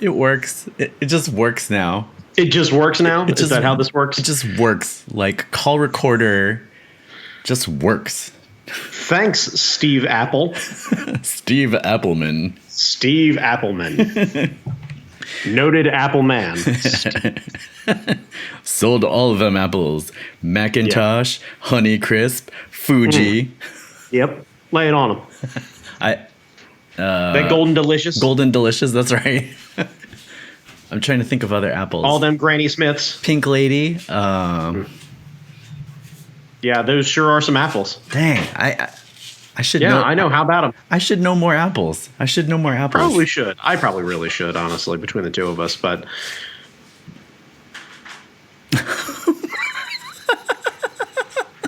It works. It just works now. It just works now? Is that how this works? It just works. Like, call recorder just works. Thanks, Steve Apple. Steve Appleman. Steve Appleman. Noted Apple man. Sold all of them apples. Macintosh, Honeycrisp, Fuji. Yep. Lay it on them. That Golden Delicious. Golden Delicious, that's right. I'm trying to think of other apples. All them Granny Smiths. Pink Lady. Yeah, those sure are some apples. Dang, I should know. Yeah, I know. How about them? I should know more apples. Probably should. I probably really should, honestly, between the two of us. But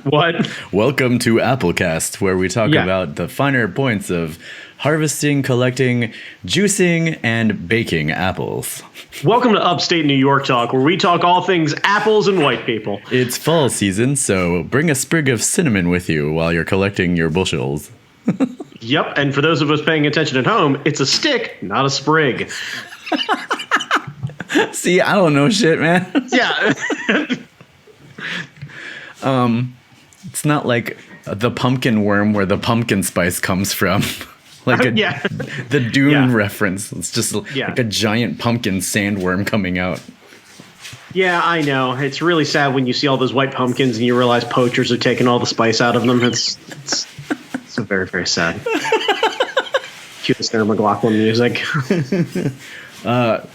what? Welcome to Applecast, where we talk about the finer points of harvesting, collecting, juicing, and baking apples. Welcome to Upstate New York Talk, where we talk all things apples and white people. It's fall season, so bring a sprig of cinnamon with you while you're collecting your bushels. Yep, and for those of us paying attention at home, it's a stick, not a sprig. See, I don't know shit, man. Yeah. It's not like the pumpkin worm where the pumpkin spice comes from. The Dune reference. It's just like a giant pumpkin sandworm coming out. Yeah, I know. It's really sad when you see all those white pumpkins and you realize poachers are taking all the spice out of them. It's so very, very sad. Cue the Sarah McLachlan music.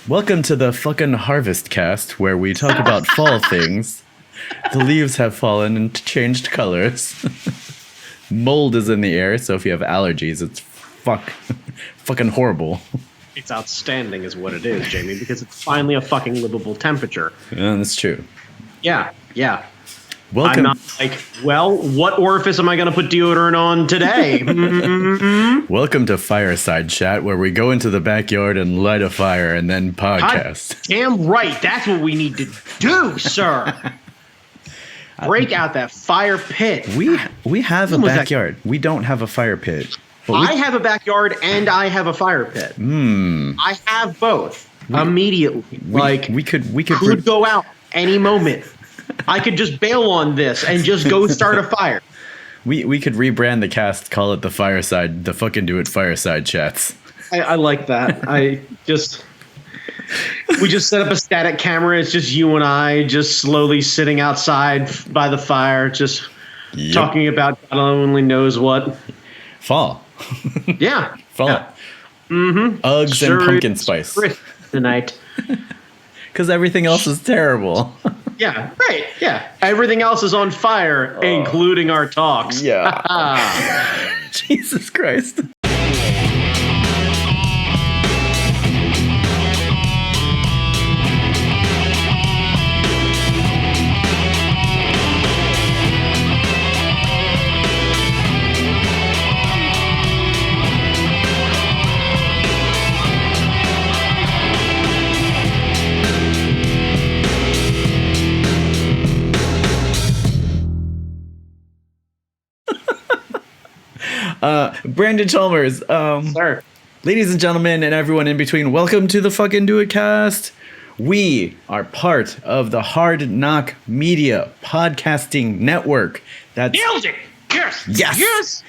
Welcome to the fucking Harvest Cast, where we talk about fall things. The leaves have fallen and changed colors. Mold is in the air, so if you have allergies, it's fucking horrible. It's outstanding is what it is, Jamie, because it's finally a fucking livable temperature. Yeah, that's true. Yeah. Welcome. I'm not like, well, what orifice am I going to put deodorant on today? Welcome to Fireside Chat, where we go into the backyard and light a fire and then podcast. God, damn right. That's what we need to do, sir. Break out that fire pit. We have a backyard. We don't have a fire pit. I have a backyard and I have a fire pit. I have both immediately. We could go out any moment. I could just bail on this and just go start a fire. We could rebrand the cast, call it the Fireside, the fucking do it Fireside Chats. I like that. We just set up a static camera. It's just you and I just slowly sitting outside by the fire, just talking about God only knows what. Fall. Yeah. Fall. Yeah. Uggs and pumpkin spice. Tonight. Because everything else is terrible. Yeah, right. Yeah. Everything else is on fire, including our talks. Yeah. Jesus Christ. Brandon Chalmers, Sir. Ladies and gentlemen, and everyone in between, welcome to the fucking Do It Cast. We are part of the Hard Knock Media Podcasting Network. That's Nailed it! Yes!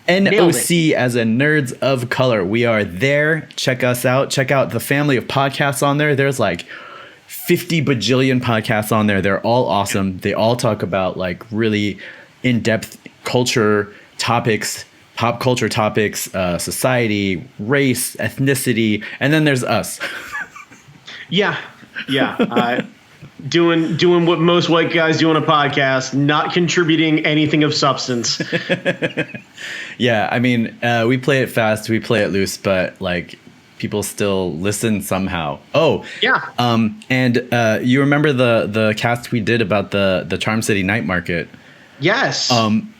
NOC as a Nerds of Color. We are there. Check us out. Check out the family of podcasts on there. There's like 50 bajillion podcasts on there. They're all awesome. They all talk about like really in-depth culture topics, pop culture topics, society, race, ethnicity, and then there's us. Yeah. Doing what most white guys do on a podcast, not contributing anything of substance. Yeah, I mean, we play it fast, we play it loose, but like people still listen somehow. Oh, yeah. And you remember the cast we did about the Charm City Night Market? Yes.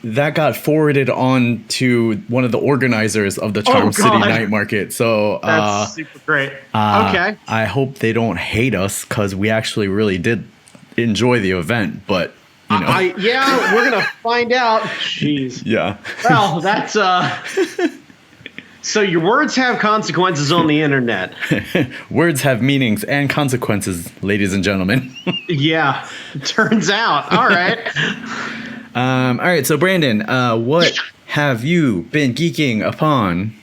That got forwarded on to one of the organizers of the Charm City Night Market. So that's super great. Okay. I hope they don't hate us because we actually really did enjoy the event. But you know, we're gonna find out. Jeez. Yeah. Well, that's So your words have consequences on the internet. Words have meanings and consequences, ladies and gentlemen. Yeah, turns out. All right. All right. So Brandon, what have you been geeking upon?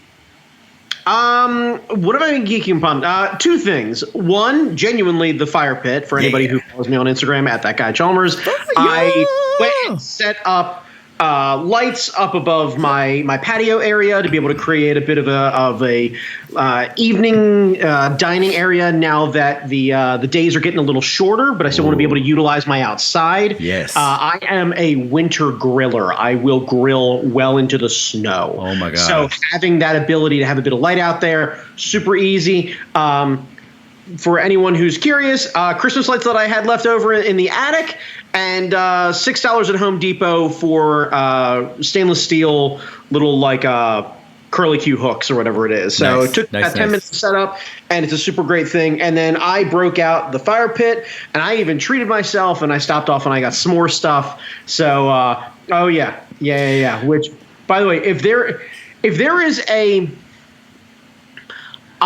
What have I been geeking upon? Two things. One, genuinely the fire pit. For anybody who follows me on Instagram at that guy Chalmers, I went and set up lights up above my patio area to be able to create a bit of a evening dining area. Now that the days are getting a little shorter, but I still want to be able to utilize my outside. Yes, I am a winter griller. I will grill well into the snow. Oh my god! So having that ability to have a bit of light out there, super easy. For anyone who's curious, Christmas lights that I had left over in the attic, and $6 at Home Depot for stainless steel little curly Q hooks or whatever it is. So it took about 10 minutes to set up, and it's a super great thing. And then I broke out the fire pit, and I even treated myself, and I stopped off and I got s'more stuff. So, oh yeah. Which, by the way, if there is a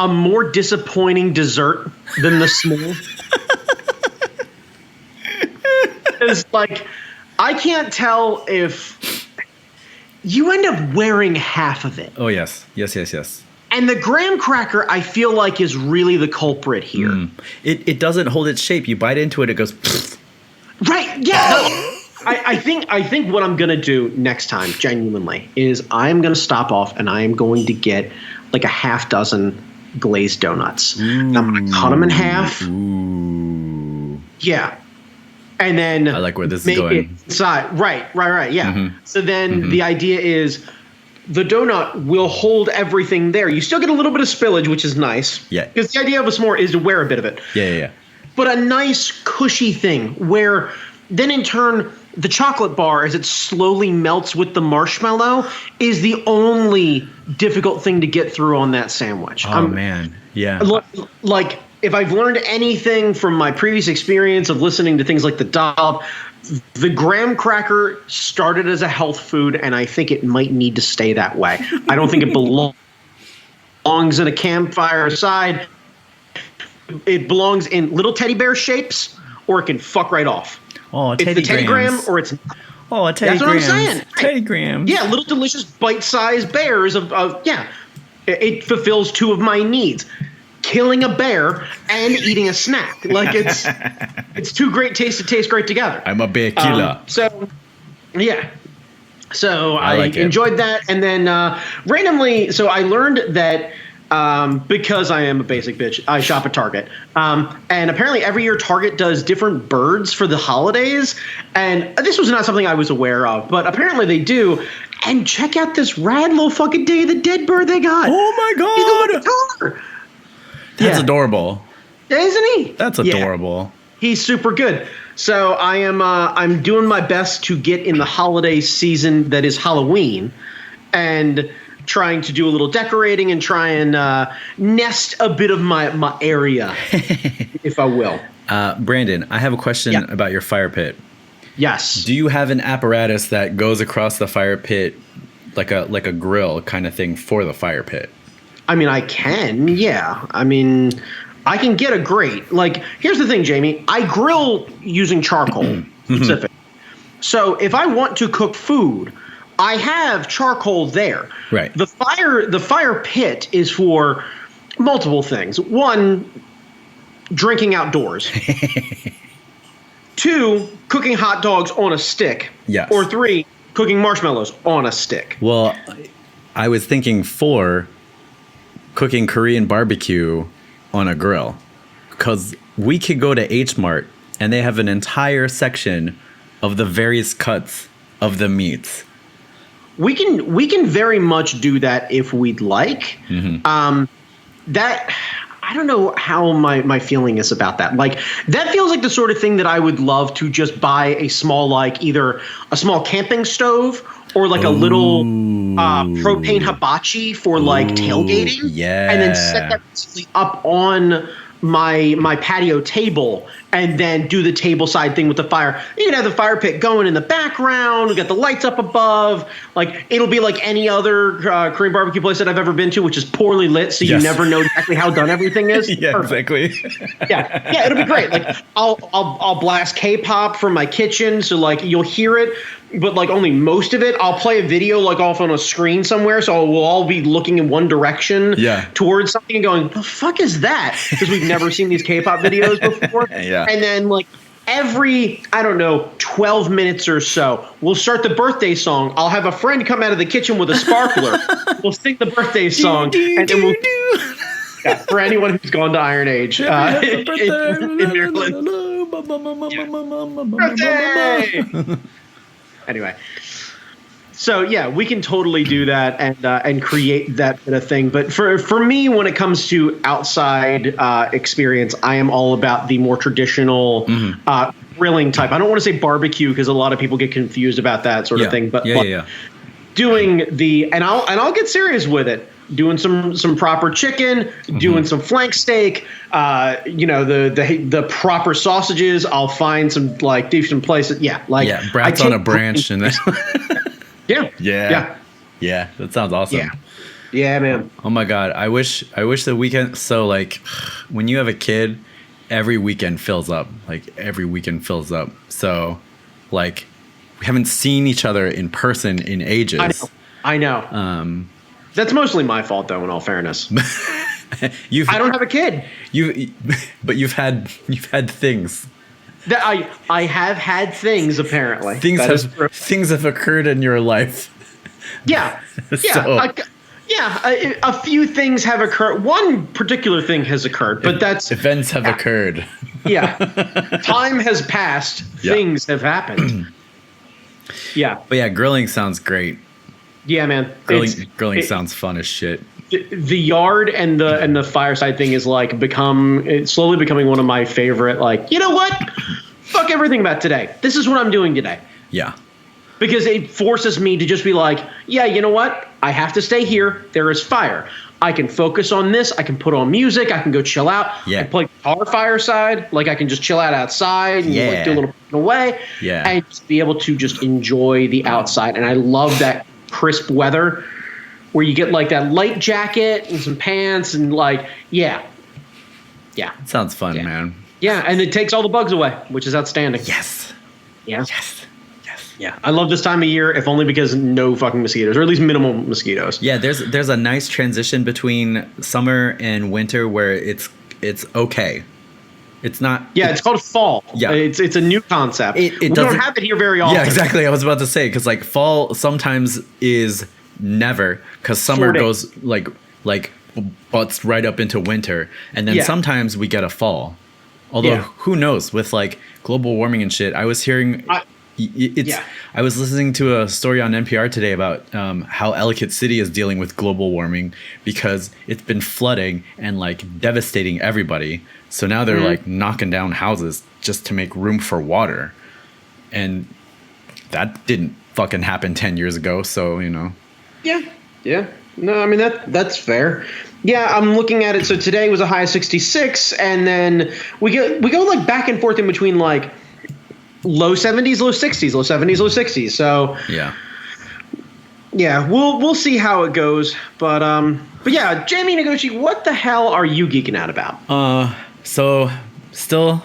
more disappointing dessert than the s'more. It's like, I can't tell if you end up wearing half of it. Oh, yes. And the graham cracker, I feel like, is really the culprit here. It doesn't hold its shape. You bite into it, it goes... Right, yeah. I think what I'm going to do next time, genuinely, is I'm going to stop off and I am going to get like a half dozen glazed donuts. And I'm going to cut them in half. Ooh. Yeah. And then I like where this is going. Inside. Right. Yeah. Mm-hmm. So then the idea is the donut will hold everything there. You still get a little bit of spillage, which is nice. Yeah. Because the idea of a s'more is to wear a bit of it. Yeah. But a nice cushy thing where then in turn the chocolate bar, as it slowly melts with the marshmallow, is the only difficult thing to get through on that sandwich. Oh, man. Yeah. Like, if I've learned anything from my previous experience of listening to things like The Dollop, the graham cracker started as a health food, and I think it might need to stay that way. I don't think it belongs in a campfire side. It belongs in little teddy bear shapes, or it can fuck right off. Oh, it's the Teddy Graham, or it's... Oh, a Teddy Graham. That's what I'm saying. Teddy Graham. Yeah, little delicious bite-sized bears of it fulfills two of my needs. Killing a bear and eating a snack. Like, it's two great tastes that taste great together. I'm a bear killer. So I like enjoyed that. And then randomly, so I learned that because I am a basic bitch, I shop at Target. And apparently every year Target does different birds for the holidays. And this was not something I was aware of, but apparently they do. And check out this rad little fucking Day of the Dead bird they got. Oh my god. That's adorable. Isn't he? That's adorable. He's super good. So I'm doing my best to get in the holiday season that is Halloween, and trying to do a little decorating and try and nest a bit of my area, if I will. Brandon, I have a question about your fire pit. Yes. Do you have an apparatus that goes across the fire pit like a grill kind of thing for the fire pit? I mean, I can, yeah. I mean, I can get a grate. Like, here's the thing, Jamie. I grill using charcoal specific. So if I want to cook food, I have charcoal there. Right. The fire pit is for multiple things. One, drinking outdoors. Two, cooking hot dogs on a stick. Yes. Or three, cooking marshmallows on a stick. Well, I was thinking four, cooking Korean barbecue on a grill, because we could go to H Mart and they have an entire section of the various cuts of the meats. We can very much do that if we'd like. That, I don't know how my feeling is about that. Like, that feels like the sort of thing that I would love to just buy a small, like, either a small camping stove or like a little propane hibachi for like tailgating. Yeah. And then set that basically up on my patio table and then do the table side thing with the fire. You can have the fire pit going in the background. We got the lights up above. Like it'll be like any other Korean barbecue place that I've ever been to, which is poorly lit, so you never know exactly how done everything is. Yeah, exactly. yeah, it'll be great. Like I'll blast K-pop from my kitchen, so like you'll hear it, but like only most of it. I'll play a video like off on a screen somewhere, so we'll all be looking in one direction towards something and going, "The fuck is that?" Because we've never seen these K-pop videos before. And then like every, I don't know, 12 minutes or so, we'll start the birthday song. I'll have a friend come out of the kitchen with a sparkler. We'll sing the birthday song, and then we'll. Yeah, for anyone who's gone to Iron Age, in Maryland. Birthday! Anyway, so yeah, we can totally do that and create that kind of thing. But for me, when it comes to outside experience, I am all about the more traditional grilling type. I don't want to say barbecue because a lot of people get confused about that sort of thing. But doing and I'll get serious with it. Doing some proper chicken, doing some flank steak, the proper sausages. I'll find some like decent places. brats on a branch and then. Yeah. That sounds awesome. Yeah, man. Oh my God, I wish the weekend. So like, when you have a kid, every weekend fills up. So, like, we haven't seen each other in person in ages. I know. That's mostly my fault, though. In all fairness, I don't have a kid. But you've had things. That I have had things. Apparently, things have occurred in your life. Yeah. A few things have occurred. One particular thing has occurred, but that's events have occurred. Yeah, time has passed. Things have happened. Yeah, but yeah, grilling sounds great. Yeah, man. Grilling sounds fun as shit. The yard and the fireside thing is like it's slowly becoming one of my favorite. Like, you know what? Fuck everything about today. This is what I'm doing today. Yeah. Because it forces me to just be like, yeah, you know what? I have to stay here. There is fire. I can focus on this. I can put on music. I can go chill out. Yeah. I can play guitar fireside. Like I can just chill out outside and like, do a little away. Yeah. And just be able to just enjoy the outside. And I love that crisp weather where you get like that light jacket and some pants and like, yeah. It sounds fun, man. Yeah. And it takes all the bugs away, which is outstanding. Yes. Yeah. Yeah, I love this time of year, if only because no fucking mosquitoes, or at least minimal mosquitoes. Yeah, there's a nice transition between summer and winter where it's okay. It's not. Yeah, it's called fall. Yeah, it's a new concept. We don't have it here very often. Yeah, exactly. I was about to say because like fall sometimes is never because summer goes like butts right up into winter, and then sometimes we get a fall. Although who knows with like global warming and shit. I was hearing. I was listening to a story on NPR today about how Ellicott City is dealing with global warming because it's been flooding and like devastating everybody. So now they're like knocking down houses just to make room for water. And that didn't fucking happen 10 years ago. So, you know. Yeah. No, I mean, that's fair. Yeah, I'm looking at it. So today was a high of 66. And then we go like back and forth in between like low 70s, low 60s, low 70s, low 60s. So yeah, we'll see how it goes. But yeah, Jamie Noguchi, what the hell are you geeking out about? So still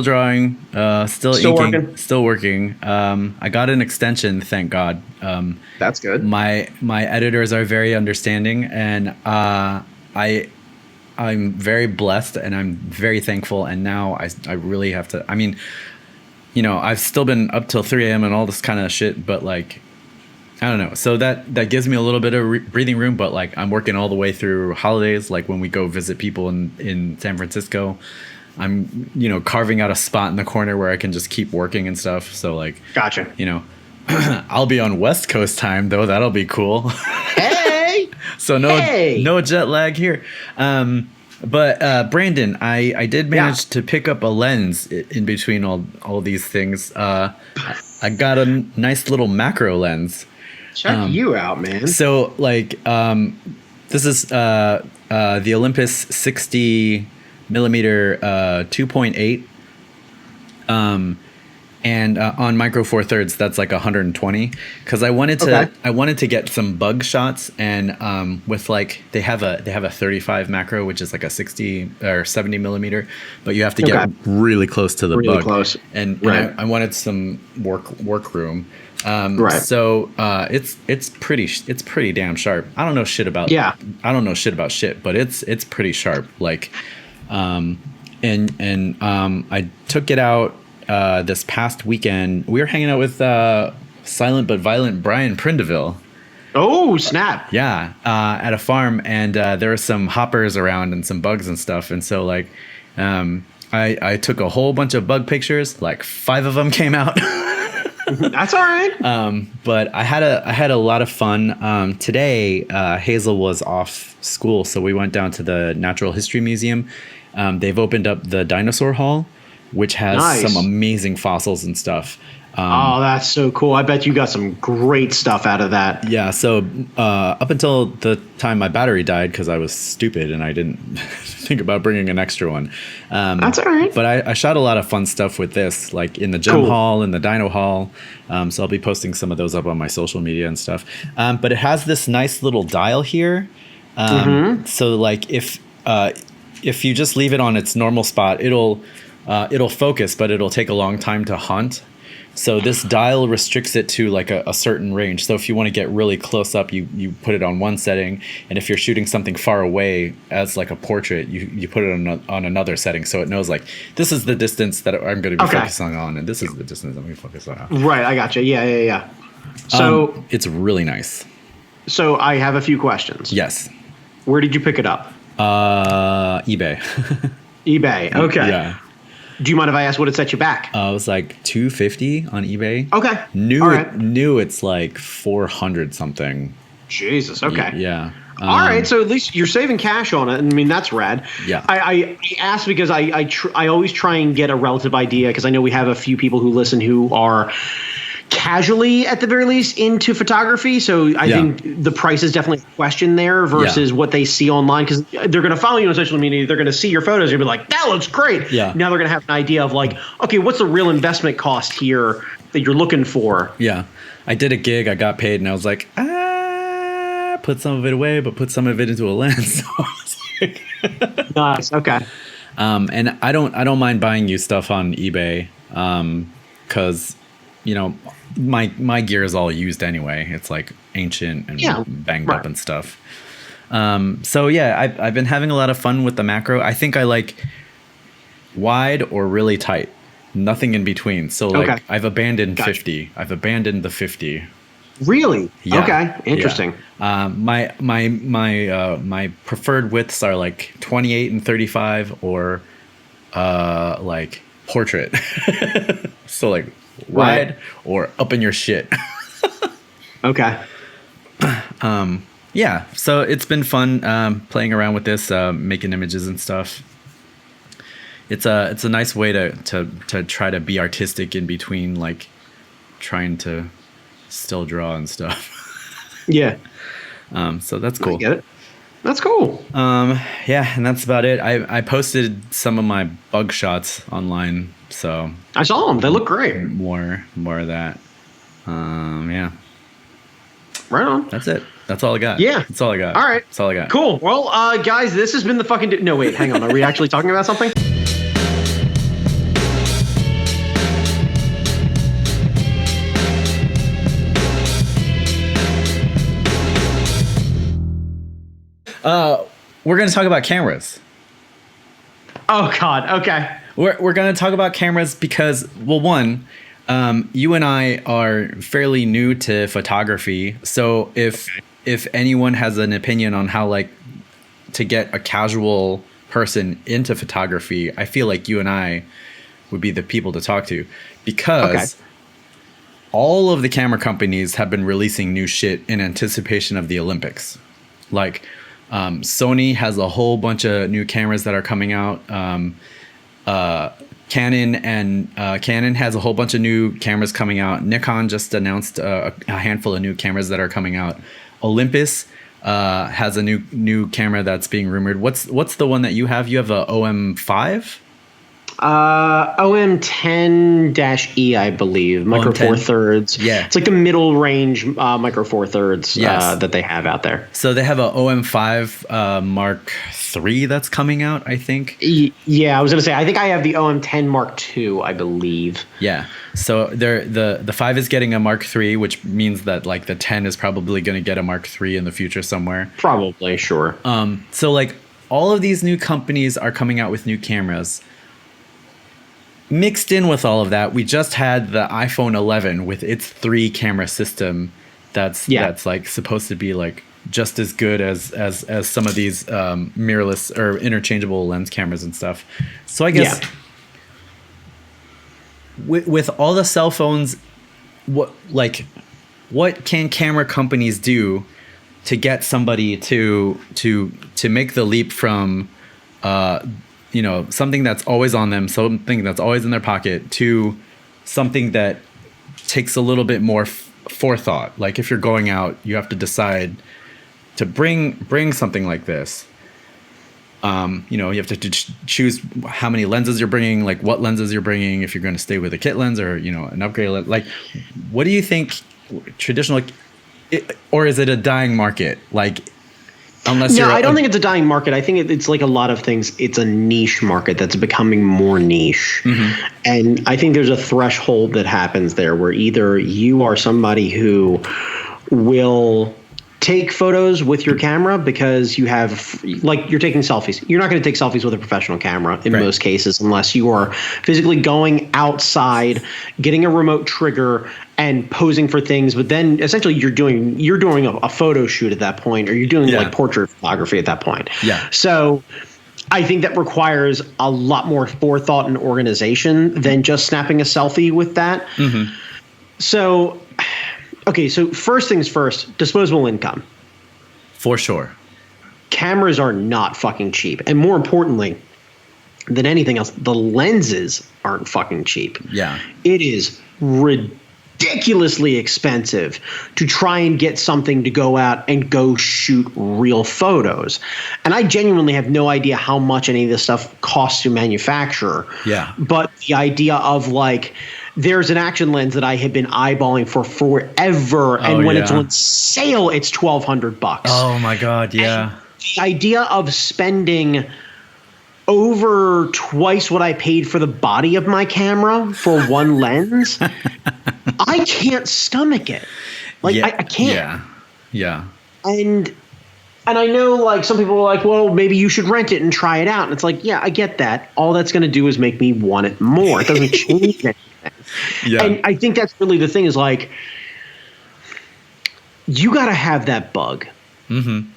drawing, still inking, still working. I got an extension, thank God. That's good. My editors are very understanding, and I'm very blessed, and I'm very thankful. And now I really have to. I mean, you know, I've still been up till 3 a.m. and all this kind of shit, but like, I don't know. So that gives me a little bit of breathing room, but like I'm working all the way through holidays. Like when we go visit people in San Francisco, I'm, you know, carving out a spot in the corner where I can just keep working and stuff. So like, gotcha. You know, I'll be on West Coast time though. That'll be cool. Hey. So no jet lag here. But Brandon, I did manage to pick up a lens in between all these things. I got a nice little macro lens. Check you out, man. So like, this is the Olympus 60 millimeter 2.8. And on micro four thirds, that's like 120. Because I wanted to get some bug shots, and with like they have a 35 macro, which is like a 60 or 70 millimeter, but you have to get really close to the bug. Close. And I wanted some work room. So it's pretty damn sharp. I don't know shit about shit, but it's pretty sharp. Like, I took it out this past weekend. We were hanging out with Silent But Violent Brian Prindeville. Oh, snap. Yeah, at a farm, and there were some hoppers around and some bugs and stuff, and so like I took a whole bunch of bug pictures. Like 5 of them came out. That's all right. But I had a lot of fun. Today, Hazel was off school, so we went down to the Natural History Museum. They've opened up the dinosaur hall, which has some amazing fossils and stuff. Oh, that's so cool. I bet you got some great stuff out of that. Yeah, so up until the time my battery died, because I was stupid and I didn't think about bringing an extra one. That's all right. But I shot a lot of fun stuff with this, like in the gem hall and the dino hall. So I'll be posting some of those up on my social media and stuff. But it has this nice little dial here. So like if you just leave it on its normal spot, it'll focus, but it'll take a long time to hunt. So this dial restricts it to like a certain range. So if you want to get really close up, you put it on one setting, and if you're shooting something far away as like a portrait, you put it on another setting. So it knows like this is the distance that I'm going to be focusing on, and this is the distance I'm going to focus on. Right, I gotcha. Yeah. So it's really nice. So I have a few questions. Yes. Where did you pick it up? eBay. eBay. Okay. Yeah. Do you mind if I ask what it set you back? It was like $250 on eBay. Okay. New it's like 400 something. Jesus. Okay. Yeah. All right. So at least you're saving cash on it. I mean, that's rad. Yeah. I asked because I always try and get a relative idea, because I know we have a few people who listen who are casually, at the very least, into photography. So I think the price is definitely a question there versus what they see online, because they're going to follow you on social media. They're going to see your photos. They're going to be like, that looks great. Yeah. Now they're going to have an idea of like, okay, what's the real investment cost here that you're looking for? Yeah. I did a gig. I got paid, and I was like, put some of it away, but put some of it into a lens. So I was like, nice. Okay. And I don't mind buying you stuff on eBay, because my gear is all used anyway. It's like ancient and banged up and stuff. So yeah, I've been having a lot of fun with the macro. I think I like wide or really tight, nothing in between. So like I've abandoned 50. I've abandoned the 50. Really? Yeah. Okay. Interesting. Yeah. My preferred widths are like 28 and 35, or like portrait. So like wide or up in your shit. Okay. Yeah, so it's been fun playing around with this, making images and stuff. It's a nice way to try to be artistic in between, like trying to still draw and stuff. Yeah. So that's cool. I get it. That's cool. Yeah, and that's about it. I posted some of my bug shots online, so I saw them. They look great. More of that. Yeah. Right on. That's it. That's all I got. Yeah. That's all I got. All right. That's all I got. Cool. Well, guys, this has been the fucking... No, wait. Hang on. Are we actually talking about something? We're going to talk about cameras. Oh, God. Okay. We're going to talk about cameras because, well, one, you and I are fairly new to photography. So if anyone has an opinion on how like to get a casual person into photography, I feel like you and I would be the people to talk to, because all of the camera companies have been releasing new shit in anticipation of the Olympics. Like Sony has a whole bunch of new cameras that are coming out. Canon has a whole bunch of new cameras coming out. Nikon just announced a handful of new cameras that are coming out. Olympus has a new camera that's being rumored. What's the one that you have? You have a OM5? OM10-E, I believe. Micro OM10? Four Thirds. Yeah. It's like a middle range Micro Four Thirds that they have out there. So they have a OM5 Mark III that's coming out, I think. Yeah, I was gonna say I think I have the OM10 Mark II, I believe. Yeah. So the 5 is getting a Mark III, which means that like the 10 is probably gonna get a Mark III in the future somewhere. Probably, sure. So like all of these new companies are coming out with new cameras. Mixed in with all of that, we just had the iPhone 11 with its 3 camera system. That's like supposed to be like just as good as some of these mirrorless or interchangeable lens cameras and stuff. So I guess with all the cell phones, what can camera companies do to get somebody to make the leap from something that's always on them, something that's always in their pocket, to something that takes a little bit more forethought. Like if you're going out, you have to decide to bring something like this. You have to choose how many lenses you're bringing, like what lenses you're bringing, if you're going to stay with a kit lens or, an upgrade lens. Like, what do you think traditional, or is it a dying market? Like, I don't think it's a dying market. I think it's like a lot of things. It's a niche market that's becoming more niche. Mm-hmm. And I think there's a threshold that happens there where either you are somebody who will take photos with your camera because you have, like, you're taking selfies. You're not going to take selfies with a professional camera in most cases unless you are physically going outside, getting a remote trigger and posing for things. But then essentially you're doing a photo shoot at that point, or you're doing like portrait photography at that point. Yeah. So I think that requires a lot more forethought and organization than just snapping a selfie with that. Mm-hmm. So, okay, so first things first, disposable income. For sure. Cameras are not fucking cheap. And more importantly than anything else, the lenses aren't fucking cheap. Yeah. It is ridiculously expensive to try and get something to go out and go shoot real photos. And I genuinely have no idea how much any of this stuff costs to manufacture. Yeah. But the idea of like, there's an action lens that I have been eyeballing for forever, and when it's on sale, it's $1,200. Oh my God, yeah. And the idea of spending over twice what I paid for the body of my camera for one lens, I can't stomach it. Like I can't. Yeah. And I know, like, some people are like, well, maybe you should rent it and try it out. And it's like, yeah, I get that. All that's going to do is make me want it more. It doesn't change anything. Yeah. And I think that's really the thing is, like, you got to have that bug. Mm-hmm.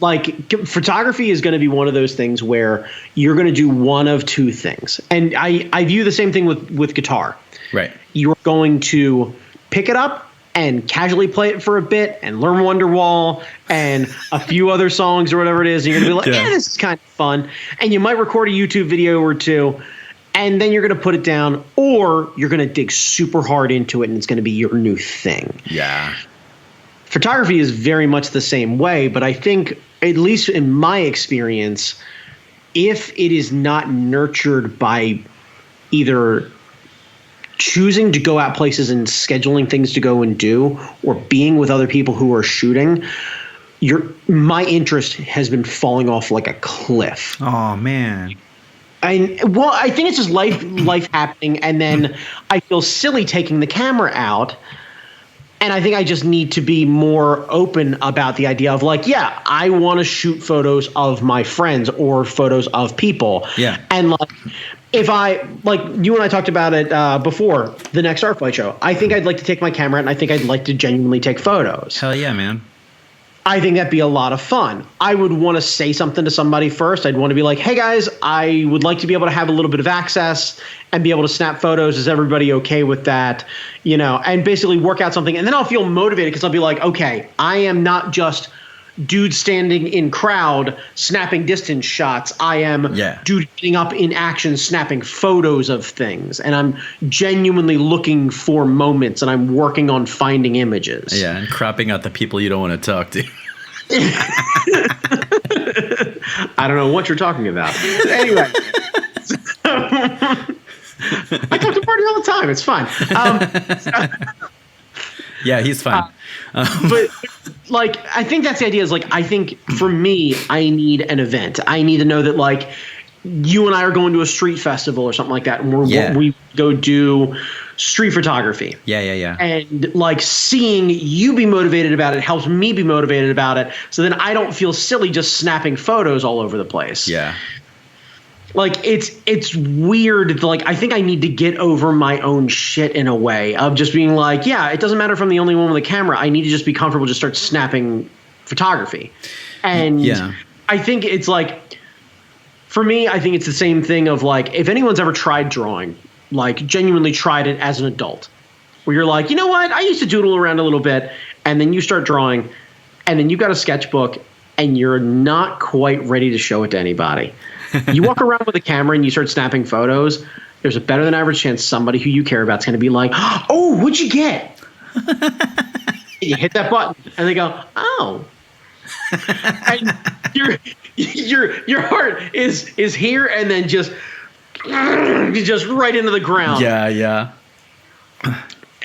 Like, photography is going to be one of those things where you're going to do one of two things. And I view the same thing with guitar. Right. You're going to pick it up and casually play it for a bit and learn Wonderwall and a few other songs or whatever it is. And you're going to be like, this is kind of fun. And you might record a YouTube video or two, and then you're going to put it down, or you're going to dig super hard into it and it's going to be your new thing. Yeah. Photography is very much the same way, but I think, at least in my experience, if it is not nurtured by either choosing to go out places and scheduling things to go and do, or being with other people who are shooting, my interest has been falling off like a cliff. Oh man. I think it's just life happening, and then I feel silly taking the camera out. And I think I just need to be more open about the idea of, like, yeah, I want to shoot photos of my friends or photos of people. Yeah. And like, if you and I talked about it before the next Art Flight show, I think I'd like to take my camera and I think I'd like to genuinely take photos. Hell yeah, man. I think that'd be a lot of fun. I would want to say something to somebody first. I'd want to be like, hey guys, I would like to be able to have a little bit of access and be able to snap photos. Is everybody okay with that? And basically work out something. And then I'll feel motivated because I'll be like, okay, I am not just dude standing in crowd snapping distance shots. I am dude getting up in action snapping photos of things. And I'm genuinely looking for moments, and I'm working on finding images. Yeah, and cropping out the people you don't want to talk to. I don't know what you're talking about. Anyway. I talk to Marty all the time. It's fine. Yeah, he's fine. But like, I think that's the idea. Is like, I think for me, I need an event. I need to know that like you and I are going to a street festival or something like that, and we go do street photography. Yeah. And like seeing you be motivated about it helps me be motivated about it. So then I don't feel silly just snapping photos all over the place. Yeah. Like it's weird. Like I think I need to get over my own shit in a way of just being like, yeah, it doesn't matter if I'm the only one with a camera. I need to just be comfortable, just start snapping photography. And I think it's like, for me, I think it's the same thing of like, if anyone's ever tried drawing, like genuinely tried it as an adult, where you're like, you know what, I used to doodle around a little bit, and then you start drawing, and then you got a sketchbook, and you're not quite ready to show it to anybody. You walk around with a camera and you start snapping photos, there's a better than average chance somebody who you care about is going to be like, oh, what'd you get? You hit that button and they go, oh. And your heart is here and then just right into the ground. Yeah.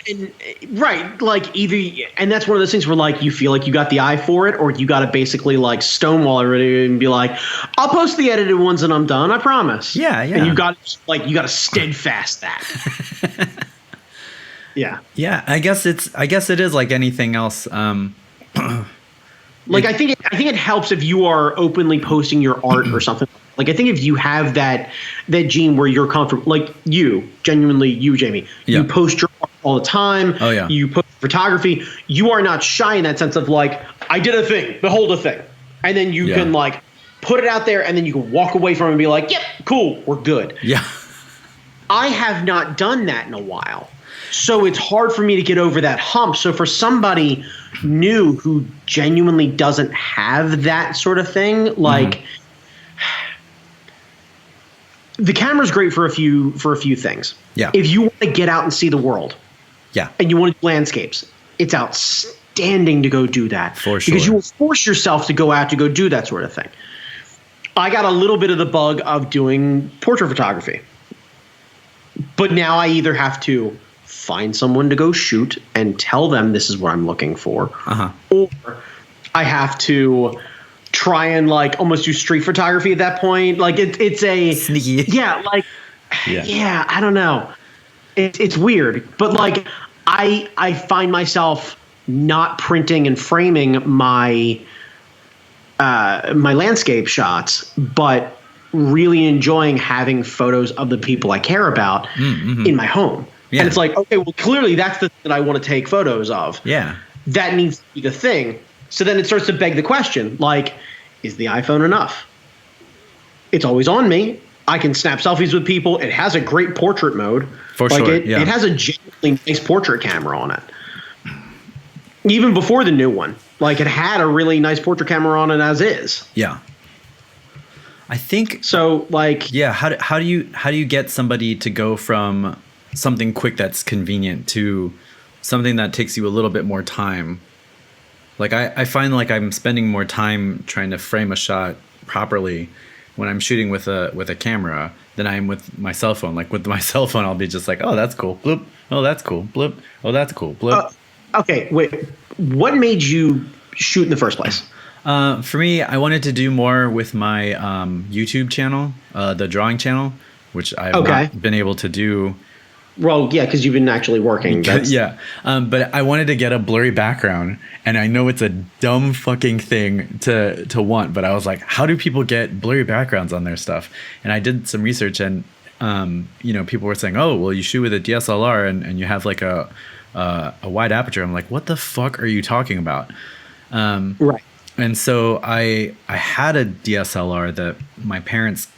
And, right, like either, and that's one of those things where like you feel like you got the eye for it, or you got to basically like stonewall everybody and be like, I'll post the edited ones and I'm done, I promise. Yeah. And you got to steadfast that. Yeah. I guess it is like anything else. Like I think it helps if you are openly posting your art or something. Like I think if you have that gene where you're comfortable, like you, Jamie, you post your art all the time. Oh yeah. You post photography. You are not shy in that sense of like, I did a thing, behold a thing, and then you can like put it out there, and then you can walk away from it and be like, yep, cool, we're good. Yeah. I have not done that in a while. So it's hard for me to get over that hump. So for somebody new who genuinely doesn't have that sort of thing, like the camera's great for a few things. Yeah. If you want to get out and see the world, and you want to do landscapes, it's outstanding to go do that. For sure. Because you will force yourself to go out to go do that sort of thing. I got a little bit of the bug of doing portrait photography. But now I either have to find someone to go shoot and tell them this is what I'm looking for, or I have to try and like almost do street photography at that point. Like it's a sneaky. Yeah, like I don't know. It's weird, but like I find myself not printing and framing my my landscape shots, but really enjoying having photos of the people I care about in my home. Yeah. And it's like, okay, well, clearly that's the thing that I want to take photos of. Yeah. That needs to be the thing. So then it starts to beg the question, like, is the iPhone enough? It's always on me. I can snap selfies with people. It has a great portrait mode. For sure. It has a genuinely nice portrait camera on it. Even before the new one. Like, it had a really nice portrait camera on it as is. Yeah. I think so. Like, yeah. How do you get somebody to go from something quick that's convenient to something that takes you a little bit more time? Like I find like I'm spending more time trying to frame a shot properly when I'm shooting with a camera than I am with my cell phone. Like with my cell phone, I'll be just like, oh, that's cool, bloop. Oh, that's cool, bloop. Oh, that's cool, bloop. Okay, wait. What made you shoot in the first place? For me, I wanted to do more with my YouTube channel, the drawing channel, which I've not been able to do. Well, yeah, because you've been actually working. Yeah. But I wanted to get a blurry background, and I know it's a dumb fucking thing to want, but I was like, how do people get blurry backgrounds on their stuff? And I did some research, and people were saying, oh, well, you shoot with a DSLR and you have like a wide aperture. I'm like, what the fuck are you talking about? Right. And so I had a DSLR that my parents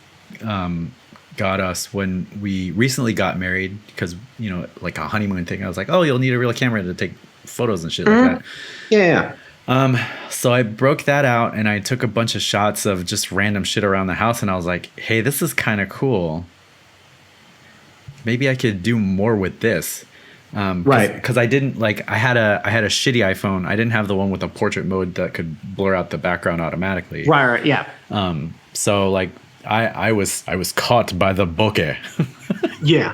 got us when we recently got married, because like a honeymoon thing. I was like, oh, you'll need a real camera to take photos and shit like that. Yeah. So I broke that out and I took a bunch of shots of just random shit around the house, and I was like, hey, this is kind of cool. Maybe I could do more with this. Right. Because I didn't I had a shitty iPhone. I didn't have the one with a portrait mode that could blur out the background automatically. Right. Yeah. So like I was caught by the bokeh. Yeah.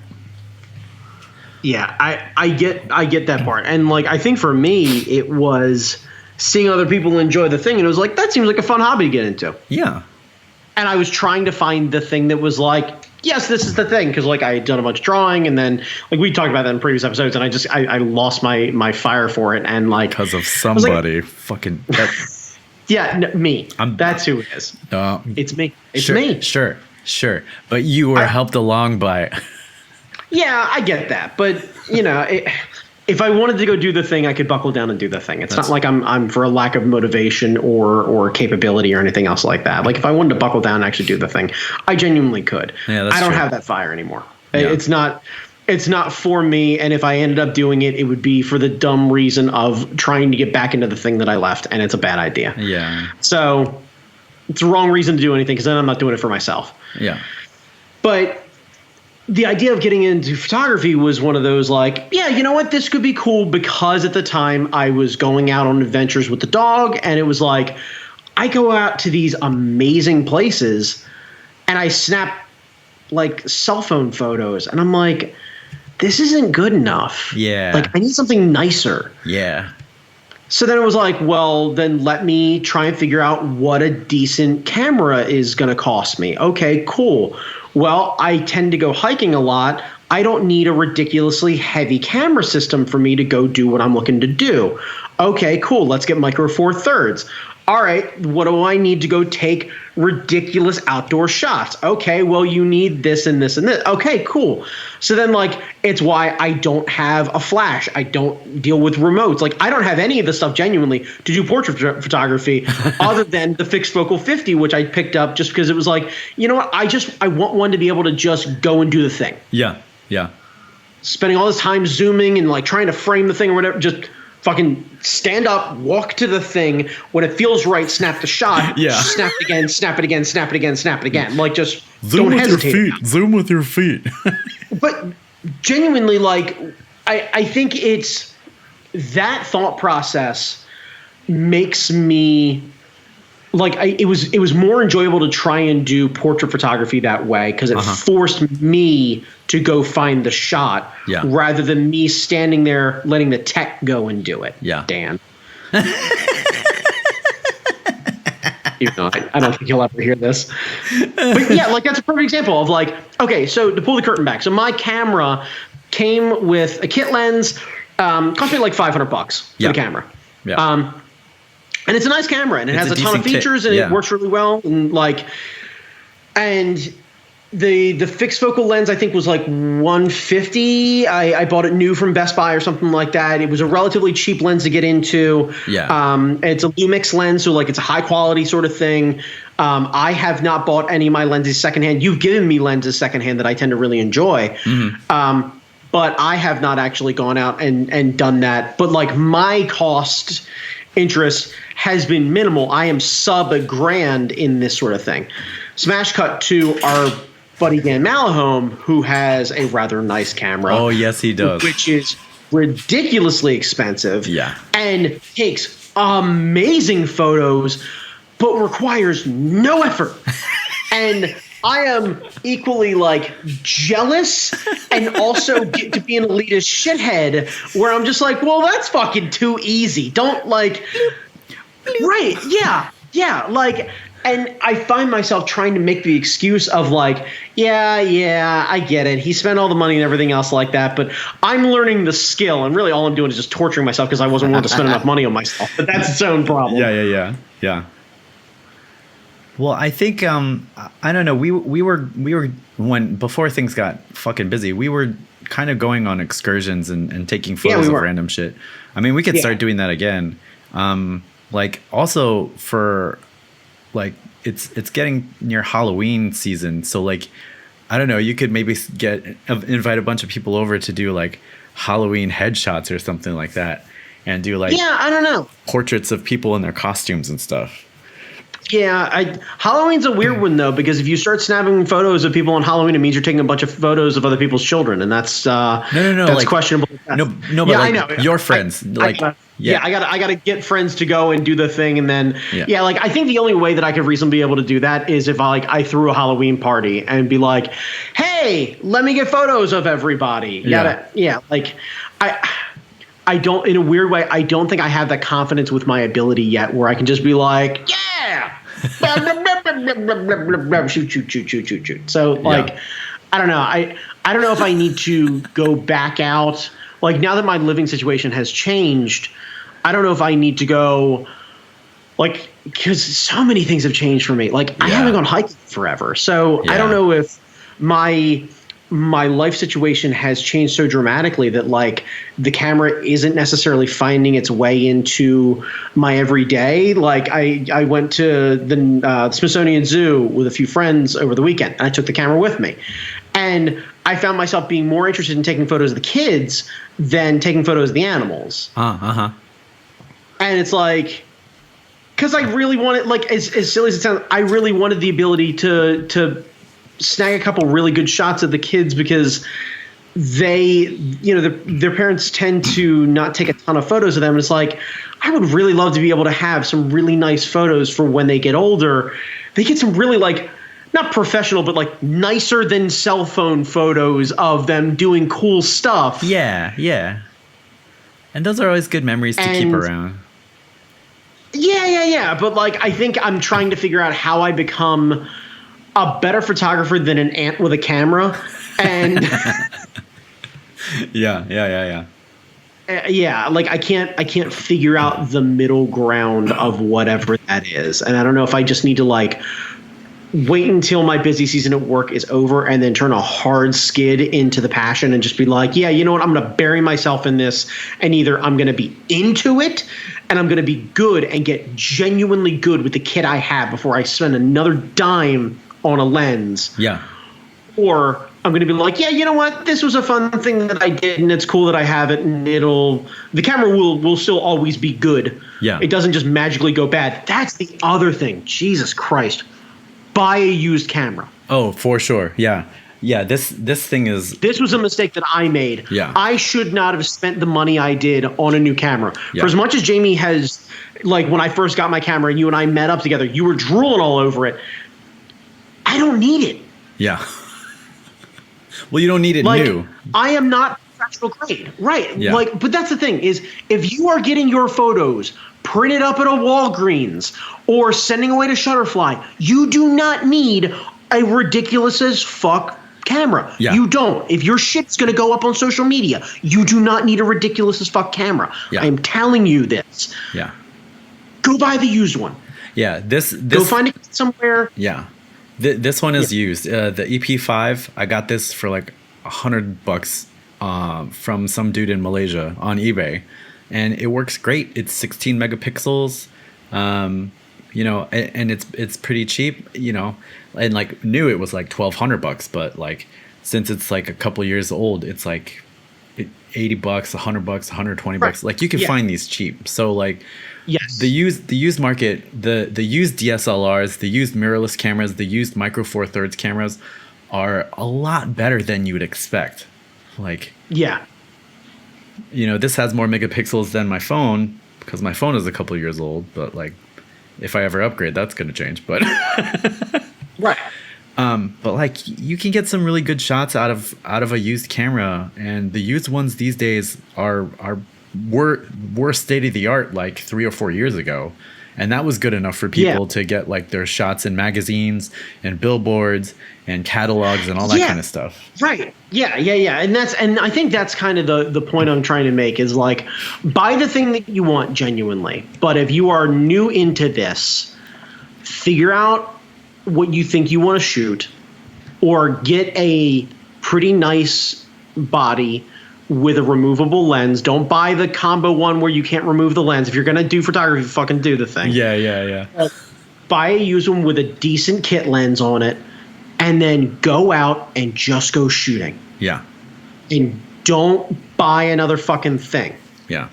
Yeah, I get that part. And like I think for me it was seeing other people enjoy the thing, and it was like, that seems like a fun hobby to get into. Yeah. And I was trying to find the thing that was like, yes, this is the thing, because like I had done a bunch of drawing, and then like we talked about that in previous episodes, and I lost my fire for it, and like because of somebody fucking yeah, no, me. That's who it is. It's me. It's me. Sure. But you were helped along by Yeah, I get that, but you know, if I wanted to go do the thing, I could buckle down and do the thing. It's not like I'm for a lack of motivation or capability or anything else like that. Like if I wanted to buckle down and actually do the thing, I genuinely could. Yeah, I don't have that fire anymore. Yeah. It's not for me. And if I ended up doing it, it would be for the dumb reason of trying to get back into the thing that I left, and it's a bad idea. Yeah. So it's the wrong reason to do anything, because then I'm not doing it for myself. Yeah. But the idea of getting into photography was one of those like, yeah, you know what, this could be cool, because at the time I was going out on adventures with the dog, and it was like, I go out to these amazing places and I snap like cell phone photos, and I'm like, this isn't good enough. Yeah. Like I need something nicer. Yeah. So then it was like, well, then let me try and figure out what a decent camera is going to cost me. Okay, cool. Well, I tend to go hiking a lot. I don't need a ridiculously heavy camera system for me to go do what I'm looking to do. Okay, cool. Let's get Micro Four Thirds. All right, what do I need to go take ridiculous outdoor shots? Okay, well, you need this and this and this. Okay, cool. So then, like, it's why I don't have a flash. I don't deal with remotes. Like, I don't have any of the stuff genuinely to do portrait photography other than the fixed focal 50, which I picked up just because it was like, you know what? I want one to be able to just go and do the thing. Yeah, yeah. Spending all this time zooming and, like, trying to frame the thing or whatever, just fucking stand up, walk to the thing. When it feels right, snap the shot. Yeah. Snap it again, snap it again, snap it again, snap it again. Like, just zoom don't with hesitate. Your feet. Zoom with your feet. But genuinely, like, I think it's that thought process makes me like it was more enjoyable to try and do portrait photography that way, because it forced me to go find the shot rather than me standing there letting the tech go and do it. Yeah. Dan. You know, I don't think you'll ever hear this. But yeah, like that's a perfect example of like, okay, so to pull the curtain back. So my camera came with a kit lens, cost me like $500 for the camera. Yeah. And it's a nice camera, and it has a ton of features, and it works really well. And like, and the fixed focal lens I think was like $150. I bought it new from Best Buy or something like that. It was a relatively cheap lens to get into. Yeah. It's a Lumix lens, so like it's a high quality sort of thing. I have not bought any of my lenses secondhand. You've given me lenses secondhand that I tend to really enjoy. Mm-hmm. But I have not actually gone out and done that. But like my cost interest has been minimal. I am sub $1,000 in this sort of thing. Smash cut to our buddy Dan Malahome, who has a rather nice camera. Oh, yes, he does. Which is ridiculously expensive. Yeah. And takes amazing photos, but requires no effort. And I am equally like jealous and also get to be an elitist shithead where I'm just like, well, that's fucking too easy. Don't like, right. Yeah. Yeah. Like, and I find myself trying to make the excuse of like, yeah, I get it. He spent all the money and everything else like that, but I'm learning the skill. And really all I'm doing is just torturing myself because I wasn't willing to spend enough money on myself. But that's its own problem. Yeah. Well, I think I don't know. We were when before things got fucking busy. We were kind of going on excursions and taking photos of random shit. I mean, we could start doing that again. Like also for like it's getting near Halloween season, so like I don't know. You could maybe invite a bunch of people over to do like Halloween headshots or something like that, and do like I don't know, portraits of people in their costumes and stuff. Yeah, Halloween's a weird one though, because if you start snapping photos of people on Halloween, it means you're taking a bunch of photos of other people's children, and that's no, that's like, questionable. No, but yeah, like I know. your friends, I gotta get friends to go and do the thing, and then like I think the only way that I could reasonably be able to do that is if I threw a Halloween party and be like, hey, let me get photos of everybody. Like I don't, in a weird way, I don't think I have that confidence with my ability yet where I can just be like, yeah, shoot. So like, I don't know. I don't know if I need to go back out. Like now that my living situation has changed, I don't know if I need to go like, because so many things have changed for me. Like I haven't gone hiking forever. So I don't know if my life situation has changed so dramatically that like the camera isn't necessarily finding its way into my everyday. Like I went to the Smithsonian Zoo with a few friends over the weekend, and I took the camera with me, and I found myself being more interested in taking photos of the kids than taking photos of the animals. And it's like, because I really wanted, like as silly as it sounds, I really wanted the ability to snag a couple really good shots of the kids, because they, their parents tend to not take a ton of photos of them. And it's like, I would really love to be able to have some really nice photos for when they get older. They get some really like, not professional, but like nicer than cell phone photos of them doing cool stuff. Yeah. And those are always good memories to keep around. Yeah. But like, I think I'm trying to figure out how I become a better photographer than an ant with a camera. And yeah. Like I can't figure out the middle ground of whatever that is. And I don't know if I just need to like wait until my busy season at work is over and then turn a hard skid into the passion and just be like, yeah, you know what? I'm going to bury myself in this, and either I'm going to be into it and I'm going to be good and get genuinely good with the kit I have before I spend another dime on a lens. Yeah. Or I'm going to be like, yeah, you know what? This was a fun thing that I did, and it's cool that I have it, and the camera will still always be good. Yeah. It doesn't just magically go bad. That's the other thing. Jesus Christ. Buy a used camera. Oh, for sure. Yeah. This thing is. This was a mistake that I made. Yeah. I should not have spent the money I did on a new camera. Yeah. For as much as Jamie has, like when I first got my camera and you and I met up together, you were drooling all over it. I don't need it. Yeah. Well, you don't need it new. I am not professional grade. Right. Yeah. Like, but that's the thing is, if you are getting your photos printed up at a Walgreens or sending away to Shutterfly, you do not need a ridiculous as fuck camera. Yeah. You don't. If your shit's going to go up on social media, you do not need a ridiculous as fuck camera. Yeah. I am telling you this. Yeah. Go buy the used one. Yeah. This go find it somewhere. Yeah. This one is used. The EP5, I got this for like $100 from some dude in Malaysia on eBay, and it works great. It's 16 megapixels, and it's pretty cheap, and like new it was like $1,200, but like since it's like a couple years old, it's like $80, $100, $120. Right. Like you can find these cheap. So like. Yes. The used market, the used DSLRs, the used mirrorless cameras, the used micro four thirds cameras are a lot better than you would expect. Like, this has more megapixels than my phone because my phone is a couple years old, but like if I ever upgrade, that's going to change, but right. But like you can get some really good shots out of a used camera, and the used ones these days were state of the art like 3 or 4 years ago, and that was good enough for people to get like their shots in magazines and billboards and catalogs and all that kind of stuff. Right. Yeah. And I think that's kind of the point I'm trying to make is like, buy the thing that you want genuinely, but if you are new into this, figure out what you think you want to shoot, or get a pretty nice body with a removable lens. Don't buy the combo one where you can't remove the lens. If you're going to do photography, fucking do the thing. Yeah. Buy a used one with a decent kit lens on it, and then go out and just go shooting. Yeah. And don't buy another fucking thing. Yeah.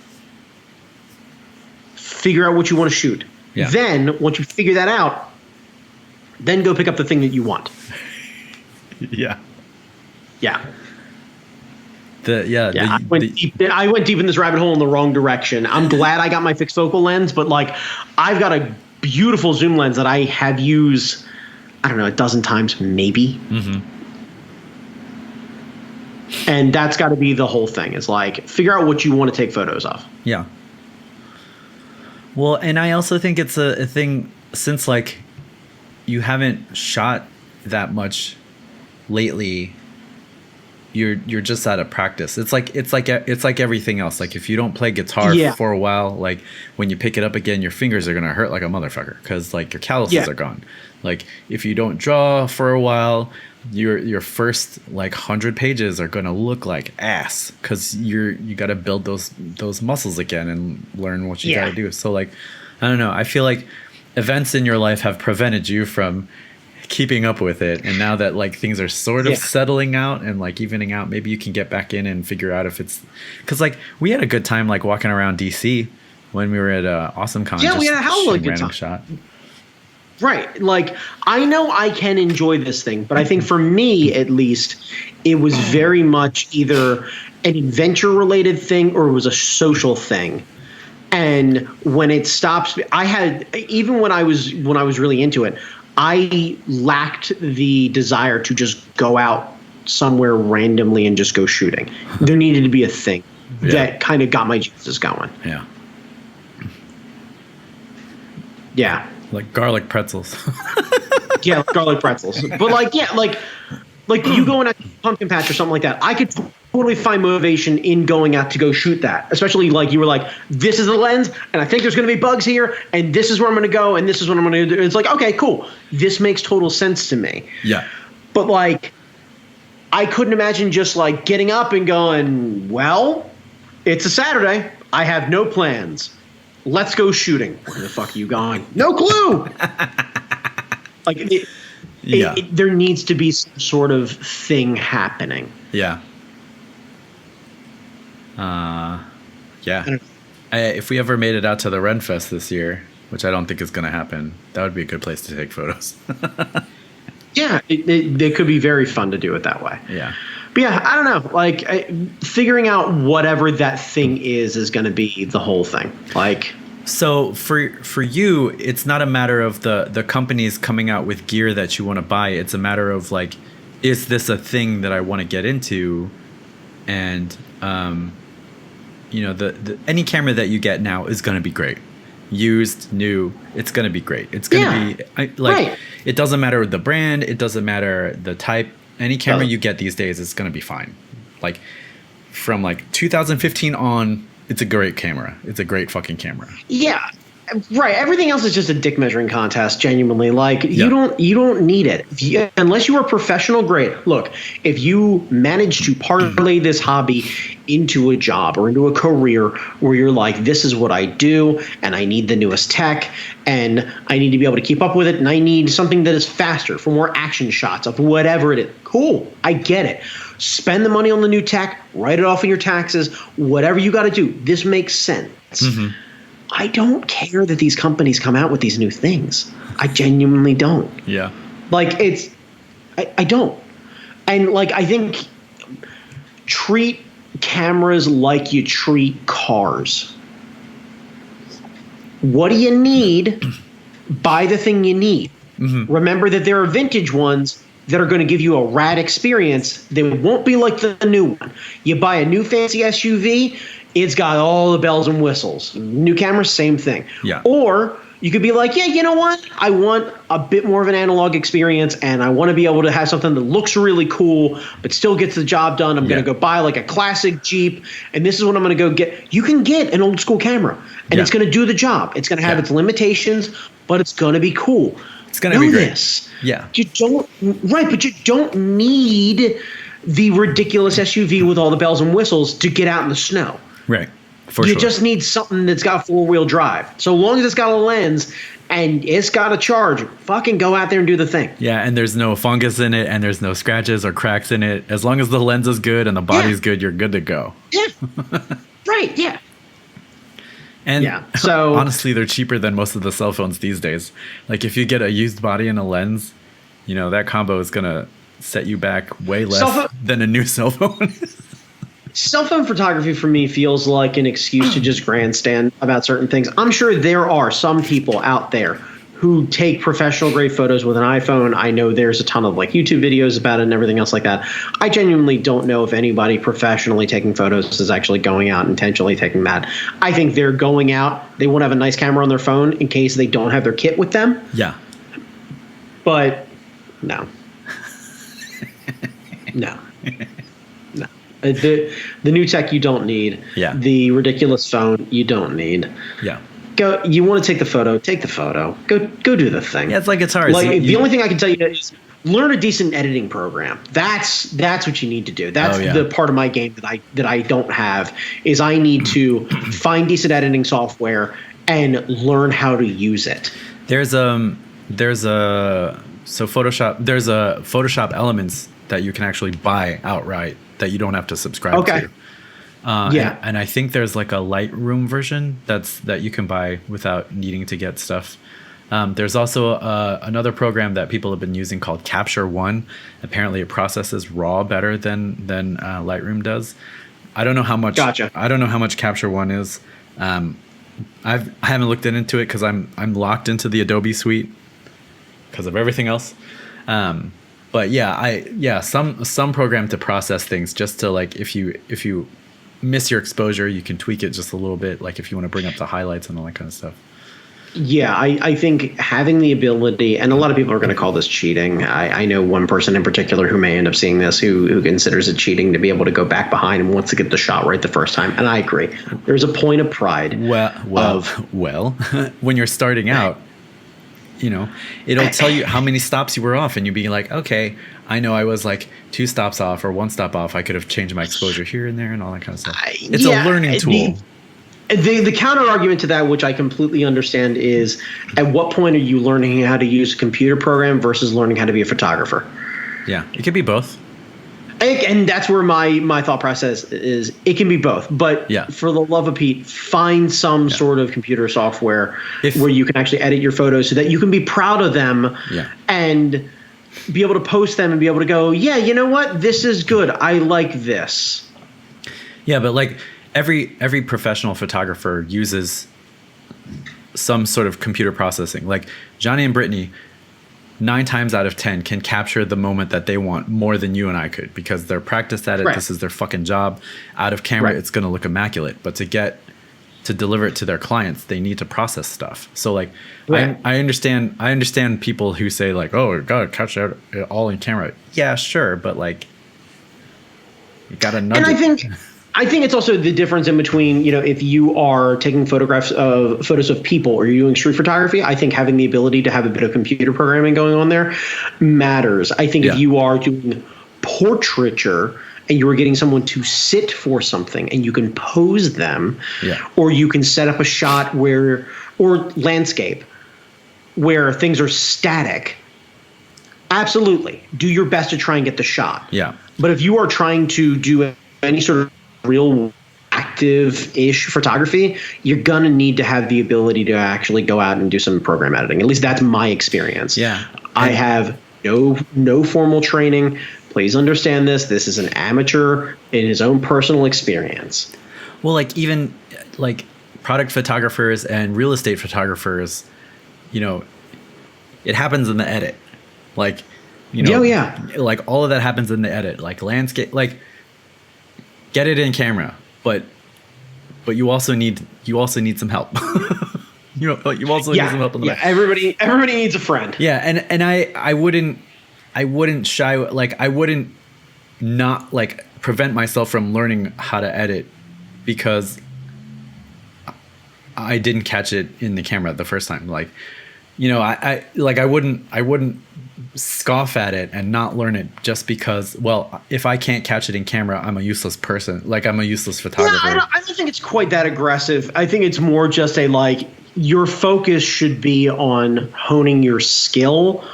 Figure out what you want to shoot. Yeah. Then once you figure that out, then go pick up the thing that you want. Yeah. Yeah. I went deep in this rabbit hole in the wrong direction. I'm glad I got my fixed focal lens, but like I've got a beautiful zoom lens that I have used, I don't know, a dozen times maybe. Mm-hmm. And that's got to be the whole thing. It's like figure out what you want to take photos of. Yeah. Well, and I also think it's a thing since like you haven't shot that much lately. You're just out of practice. It's like everything else. Like if you don't play guitar for a while, like when you pick it up again, your fingers are gonna hurt like a motherfucker because like your calluses are gone. Like if you don't draw for a while, your first like 100 pages are gonna look like ass because you got to build those muscles again and learn what you got to do. So like I don't know. I feel like events in your life have prevented you from keeping up with it, and now that like things are sort of settling out and like evening out, maybe you can get back in and figure out if it's because like we had a good time like walking around DC when we were at Awesome Con. Yeah, we had a hell of a good time. Shot. Right, like I know I can enjoy this thing, but I think for me at least, it was very much either an adventure related thing or it was a social thing. And when it stops, I had even when I was really into it, I lacked the desire to just go out somewhere randomly and just go shooting. There needed to be a thing that kind of got my juices going. Yeah. Yeah. Like garlic pretzels. Yeah, garlic pretzels. But like, yeah, like you going out to pumpkin patch or something like that, I could totally find motivation in going out to go shoot that. Especially like you were like, this is the lens, and I think there's going to be bugs here, and this is where I'm going to go, and this is what I'm going to do. It's like, okay, cool. This makes total sense to me. Yeah. But like, I couldn't imagine just like getting up and going, well, it's a Saturday. I have no plans. Let's go shooting. Where the fuck are you going? No clue. Like, there needs to be some sort of thing happening. Yeah. If we ever made it out to the Renfest this year, which I don't think is going to happen, that would be a good place to take photos. Yeah, it could be very fun to do it that way. Yeah. But yeah, I don't know. Like figuring out whatever that thing is going to be the whole thing. Like, so for you, it's not a matter of the companies coming out with gear that you want to buy. It's a matter of like, is this a thing that I want to get into? And you know, the any camera that you get now is going to be great. Used, new, it's going to be great. It's going to be like it doesn't matter the brand, it doesn't matter the type. Any camera you get these days is going to be fine. Like from like 2015 on, it's a great camera. It's a great fucking camera. Yeah. Right. Everything else is just a dick measuring contest, genuinely. Like you don't need it. Unless you are professional, great. Look, if you manage to parlay this hobby into a job or into a career where you're like, this is what I do and I need the newest tech and I need to be able to keep up with it and I need something that is faster for more action shots of whatever it is. Cool. I get it. Spend the money on the new tech, write it off in your taxes, whatever you got to do. This makes sense. Mm-hmm. I don't care that these companies come out with these new things. I genuinely don't. Yeah. Like I don't. And like, I think treat cameras like you treat cars. What do you need? Buy the thing you need. Mm-hmm. Remember that there are vintage ones that are going to give you a rad experience. They won't be like the new one. You buy a new fancy SUV, it's got all the bells and whistles. New camera, same thing. Yeah. Or you could be like, yeah, you know what? I want a bit more of an analog experience, and I want to be able to have something that looks really cool, but still gets the job done. I'm going to go buy like a classic Jeep, and this is what I'm going to go get. You can get an old school camera, and it's going to do the job. It's going to have its limitations, but it's going to be cool. It's going to be great. This. Yeah. You don't but you don't need the ridiculous SUV with all the bells and whistles to get out in the snow. Right. You just need something that's got 4-wheel drive. So long as it's got a lens and it's got a charge, fucking go out there and do the thing. Yeah, and there's no fungus in it and there's no scratches or cracks in it. As long as the lens is good and the body's good, you're good to go. Yeah. Right, yeah. And yeah, so honestly, they're cheaper than most of the cell phones these days. Like if you get a used body and a lens, you know, that combo is going to set you back way less than a new cell phone. Cell phone photography for me feels like an excuse to just grandstand about certain things. I'm sure there are some people out there who take professional grade photos with an iPhone. I know there's a ton of like YouTube videos about it and everything else like that. I genuinely don't know if anybody professionally taking photos is actually going out intentionally taking that. I think they're going out. They want to have a nice camera on their phone in case they don't have their kit with them. Yeah. But no. No. No. The new tech you don't need. Yeah. The ridiculous phone you don't need. Yeah. Go. You want to take the photo? Take the photo. Go do the thing. Yeah, it's like guitars. Like the only thing I can tell you is learn a decent editing program. That's what you need to do. That's the part of my game that I don't have is I need to find decent editing software and learn how to use it. There's Photoshop elements that you can actually buy outright that you don't have to subscribe to. And I think there's like a Lightroom version that you can buy without needing to get stuff. There's also another program that people have been using called Capture One. Apparently, it processes RAW better than Lightroom does. I don't know how much. Gotcha. I don't know how much Capture One is. I haven't looked into it because I'm locked into the Adobe suite because of everything else. But some program to process things just to like if you miss your exposure, you can tweak it just a little bit. Like if you want to bring up the highlights and all that kind of stuff. Yeah, I think having the ability, and a lot of people are going to call this cheating. I know one person in particular who may end up seeing this who considers it cheating to be able to go back behind and wants to get the shot right the first time. And I agree. There's a point of pride. Well, when you're starting out, you know, it'll tell you how many stops you were off, and you'd be like, okay, I know I was like 2 stops off or 1 stop off. I could have changed my exposure here and there and all that kind of stuff. It's a learning tool. The counter argument to that, which I completely understand, is at what point are you learning how to use a computer program versus learning how to be a photographer? Yeah, it could be both. And that's where my thought process is. It can be both. But for the love of Pete, find some sort of computer software where you can actually edit your photos so that you can be proud of them and be able to post them and be able to go, yeah, you know what? This is good. I like this. Yeah, but like every professional photographer uses some sort of computer processing. Like Johnny and Brittany, 9 times out of 10 can capture the moment that they want more than you and I could because they're practiced at it. Right. This is their fucking job. Out of camera, it's going to look immaculate. But to deliver it to their clients, they need to process stuff. So like, I understand people who say like, oh, gotta capture it all in camera. Yeah, sure, but like, you gotta nudge. And I think it's also the difference in between, you know, if you are taking photos of people or you're doing street photography, I think having the ability to have a bit of computer programming going on there matters. I think if you are doing portraiture and you are getting someone to sit for something and you can pose them, or you can set up a shot or landscape where things are static, absolutely do your best to try and get the shot. Yeah. But if you are trying to do any sort of real active-ish photography, you're gonna need to have the ability to actually go out and do some program editing. At least that's my experience. Yeah. I have no formal training. Please understand this. This is an amateur in his own personal experience. Well, like even like product photographers and real estate photographers, you know, it happens in the edit. Like, you know, like all of that happens in the edit. Like landscape, like get it in camera, but you also need some help. you also need some help in the back. Everybody needs a friend. Yeah, and I wouldn't shy, like I wouldn't not like prevent myself from learning how to edit because I didn't catch it in the camera the first time. Like, you know, I wouldn't scoff at it and not learn it just because, well, if I can't catch it in camera, I'm a useless person. Like I'm a useless photographer. Yeah, I don't think it's quite that aggressive. I think it's more just a like your focus should be on honing your skill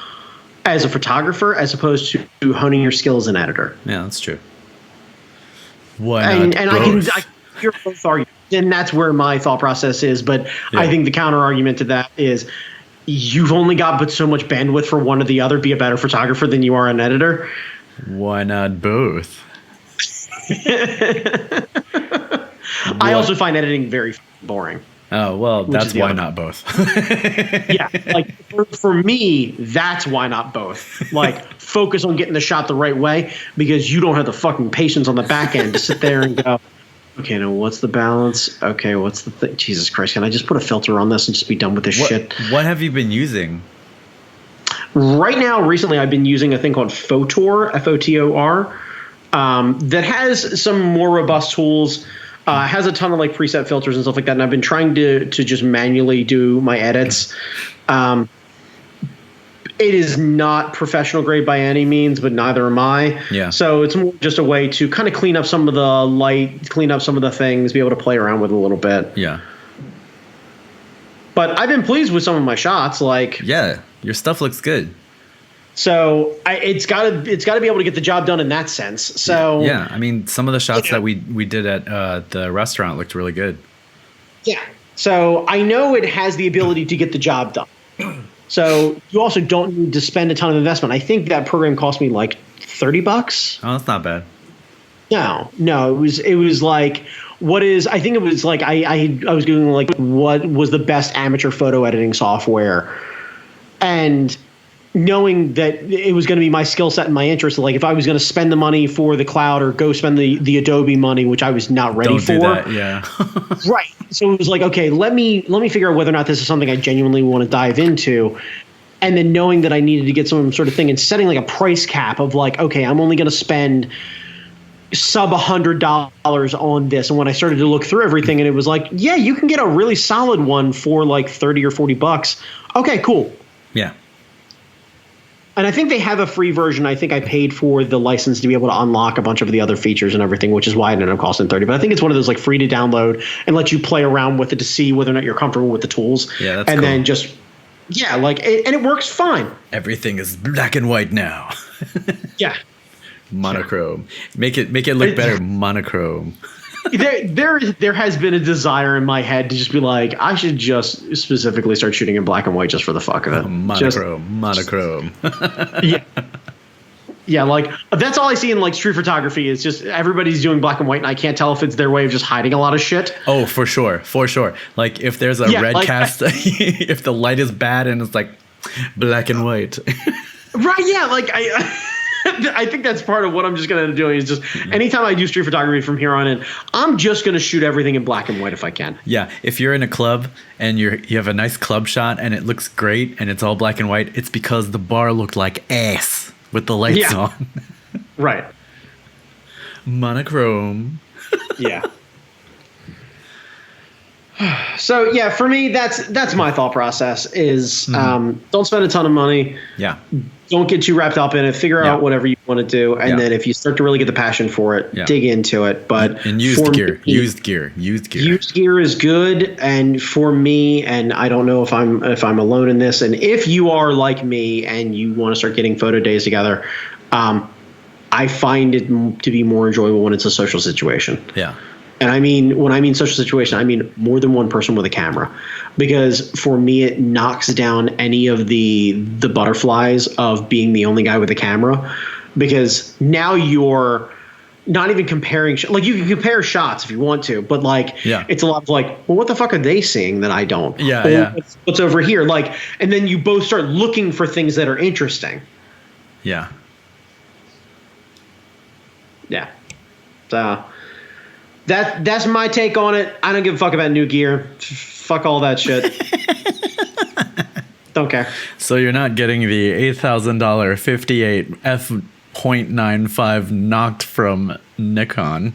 as a photographer as opposed to honing your skill as an editor. Yeah, that's true. hear both arguments, and that's where my thought process is. But I think the counter argument to that is you've only got but so much bandwidth for one or the other. Be a better photographer than you are an editor. Why not both? I also find editing very boring. Oh, well, that's why not both. Yeah, like for me, that's why not both. Like, focus on getting the shot the right way, because you don't have the fucking patience on the back end to sit there and go, okay, now what's the balance? Okay, what's the thing? Jesus Christ, can I just put a filter on this and just be done with this shit? What have you been using? Right now, recently, I've been using a thing called Photor, F-O-T-O-R, that has some more robust tools. Has a ton of like preset filters and stuff like that, and I've been trying to just manually do my edits. It is not professional grade by any means, but neither am I. Yeah. So it's more just a way to kind of clean up some of the light, clean up some of the things, be able to play around with a little bit. Yeah. But I've been pleased with some of my shots. Like, yeah, your stuff looks good. So it's got to be able to get the job done in that sense. So yeah, I mean, some of the shots that we did at the restaurant looked really good. Yeah. So I know it has the ability to get the job done. So you also don't need to spend a ton of investment. I think that program cost me like $30. Oh, that's not bad. No, it was like I think it was like I was doing like what was the best amateur photo editing software, and knowing that it was going to be my skill set and my interest, like if I was going to spend the money for the cloud or go spend the Adobe money, which I was not ready for. Do that, yeah. Right. So it was like, okay, let me figure out whether or not this is something I genuinely want to dive into. And then knowing that I needed to get some sort of thing and setting like a price cap of like, okay, I'm only going to spend sub $100 on this. And when I started to look through everything, and it was like, yeah, you can get a really solid one for like 30 or $40. Okay, cool. Yeah. And I think they have a free version. I think I paid for the license to be able to unlock a bunch of the other features and everything, which is why it ended up costing $30. But I think it's one of those like free to download and let you play around with it to see whether or not you're comfortable with the tools. Yeah, that's and cool. then just and it works fine. Everything is black and white now. Yeah. Monochrome. Make it look better. Monochrome. There has been a desire in my head to just be like, I should just specifically start shooting in black and white just for the fuck of it. Monochrome. Yeah. Yeah, like that's all I see in like street photography is just everybody's doing black and white, and I can't tell if it's their way of just hiding a lot of shit. Oh, for sure. Like if there's a red cast, if the light is bad and it's like black and white. Right, yeah, like I think that's part of what I'm just going to end up doing is just anytime I do street photography from here on in, I'm just going to shoot everything in black and white if I can. Yeah, if you're in a club and you have a nice club shot and it looks great and it's all black and white, it's because the bar looked like ass with the lights on. Right. Monochrome. Yeah. So yeah, for me, that's my thought process is don't spend a ton of money. Yeah. Don't get too wrapped up in it. Figure out whatever you want to do, and then if you start to really get the passion for it, dig into it. But and used gear is good. And for me, and I don't know if I'm alone in this. And if you are like me and you want to start getting photo days together, I find it to be more enjoyable when it's a social situation. Yeah. And when I mean social situation, I mean more than one person with a camera, because for me, it knocks down any of the butterflies of being the only guy with a camera, because now you're not even comparing. Like you can compare shots if you want to, but it's a lot of like, well, what the fuck are they seeing that I don't? Yeah. What's over here? Like, and then you both start looking for things that are interesting. Yeah. Yeah. So. That's my take on it. I don't give a fuck about new gear. Fuck all that shit. Don't care. So you're not getting the $8,000 58 f.95 knocked from Nikon.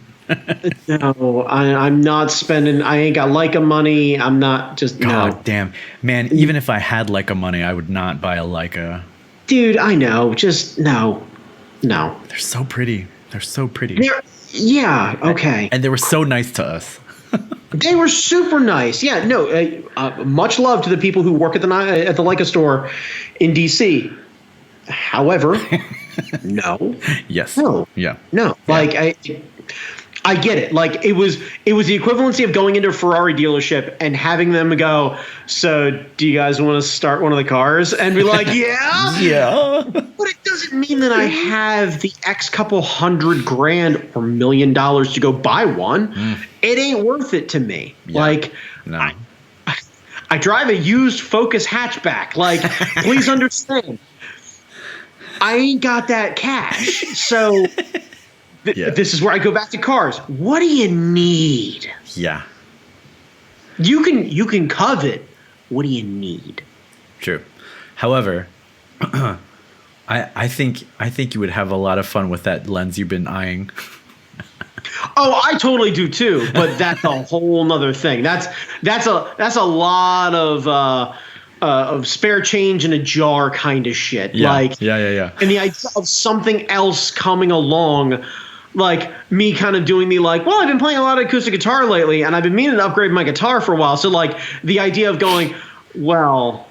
No, I'm not spending. I ain't got Leica money. I'm not just. God damn, man. Even if I had Leica money, I would not buy a Leica. Dude, I know. Just no. They're so pretty. Yeah, okay. And they were so nice to us. They were super nice. Yeah, no, much love to the people who work at the Leica store in D.C. However, no. Yes. No. Yeah. No. Yeah. Like, I get it. Like it was the equivalency of going into a Ferrari dealership and having them go, so do you guys want to start one of the cars? And be like, yeah. Yeah. But it doesn't mean that I have the X couple $100,000 or $1 million to go buy one. It ain't worth it to me. Yeah. Like, no. I drive a used Focus hatchback. Like, please understand. I ain't got that cash. So this is where I go back to cars. What do you need? Yeah. You can covet. What do you need? True. However, I think you would have a lot of fun with that lens you've been eyeing. Oh, I totally do too, but that's a whole nother thing. That's a lot of spare change in a jar kind of shit. Yeah. Like, yeah. And the idea of something else coming along, like me kind of doing the like, well, I've been playing a lot of acoustic guitar lately, and I've been meaning to upgrade my guitar for a while. So like the idea of going, well,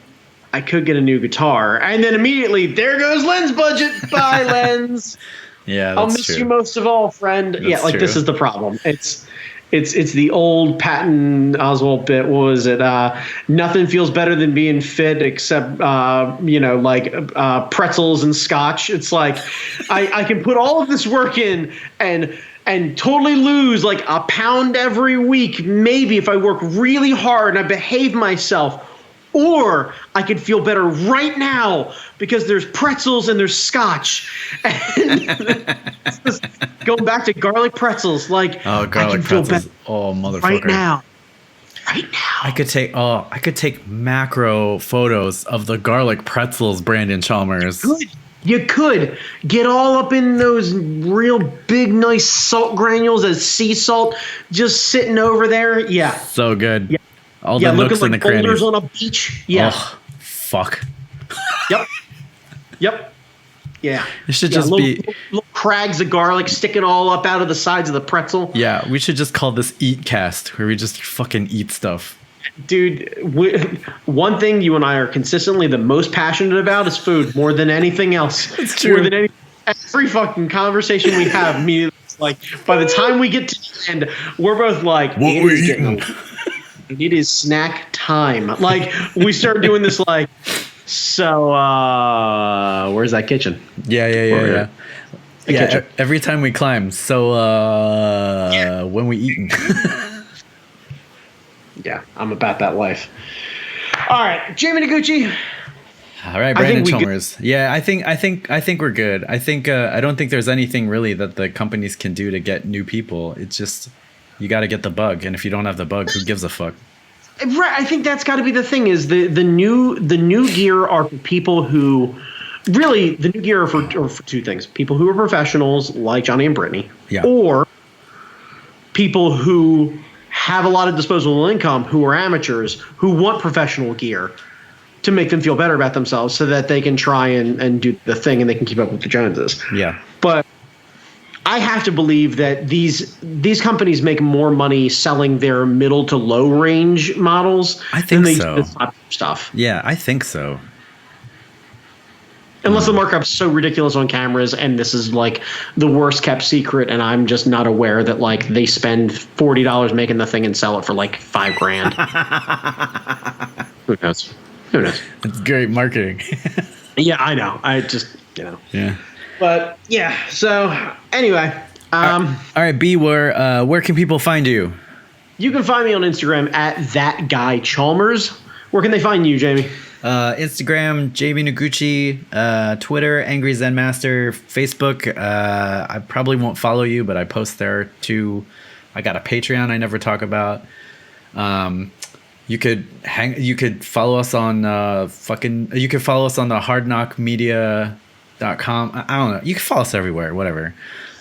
I could get a new guitar, and then immediately there goes lens budget. Bye, lens. Yeah, I'll miss you most of all, friend. That's like true. This is the problem. It's the old Patton Oswalt bit. What was it? Nothing feels better than being fit except pretzels and scotch. It's like I can put all of this work in and totally lose like a pound every week, maybe if I work really hard and I behave myself. Or I could feel better right now because there's pretzels and there's scotch. And going back to garlic pretzels, like garlic pretzels. Oh, motherfucker! Right now. I could take macro photos of the garlic pretzels, Brandon Chalmers. You could get all up in those real big, nice salt granules as sea salt, just sitting over there. Yeah, so good. Yeah. All the nooks and the crannies on a beach. Yeah. Oh, fuck. Yep. Yeah. It should just be little crags of garlic sticking all up out of the sides of the pretzel. Yeah, we should just call this Eat Cast, where we just fucking eat stuff. Dude, one thing you and I are consistently the most passionate about is food, more than anything else. It's true. More than every fucking conversation we have, immediately, like by the time we get to the end, we're both like, what we're eating. It is snack time. Like we start doing this like, so where's that kitchen? Yeah. Every time we climb. So when we eating? Yeah, I'm about that life. All right, Jamie Noguchi. All right, Brandon Chalmers. Yeah, I think we're good. I think I don't think there's anything really that the companies can do to get new people. It's just you got to get the bug, and if you don't have the bug, who gives a fuck? Right. I think that's got to be the thing. Is the new gear are for people who really the new gear are for two things: people who are professionals like Johnny and Brittany, or people who have a lot of disposable income who are amateurs who want professional gear to make them feel better about themselves so that they can try and do the thing and they can keep up with the Joneses. Yeah. But I have to believe that these companies make more money selling their middle to low range models than they do the top stuff. Yeah, I think so. Unless the markup's so ridiculous on cameras and this is like the worst kept secret and I'm just not aware that like they spend $40 making the thing and sell it for like $5,000. Who knows? It's great marketing. Yeah, I know. I just, Yeah. But yeah, so anyway. All right, B, where can people find you? You can find me on Instagram at @thatguychalmers. Where can they find you, Jamie? Instagram, Jamie Noguchi, Twitter, Angry Zen Master, Facebook. I probably won't follow you, but I post there too. I got a Patreon I never talk about. You could follow us on you could follow us on the hardknockmedia.com. I don't know. You can follow us everywhere, whatever.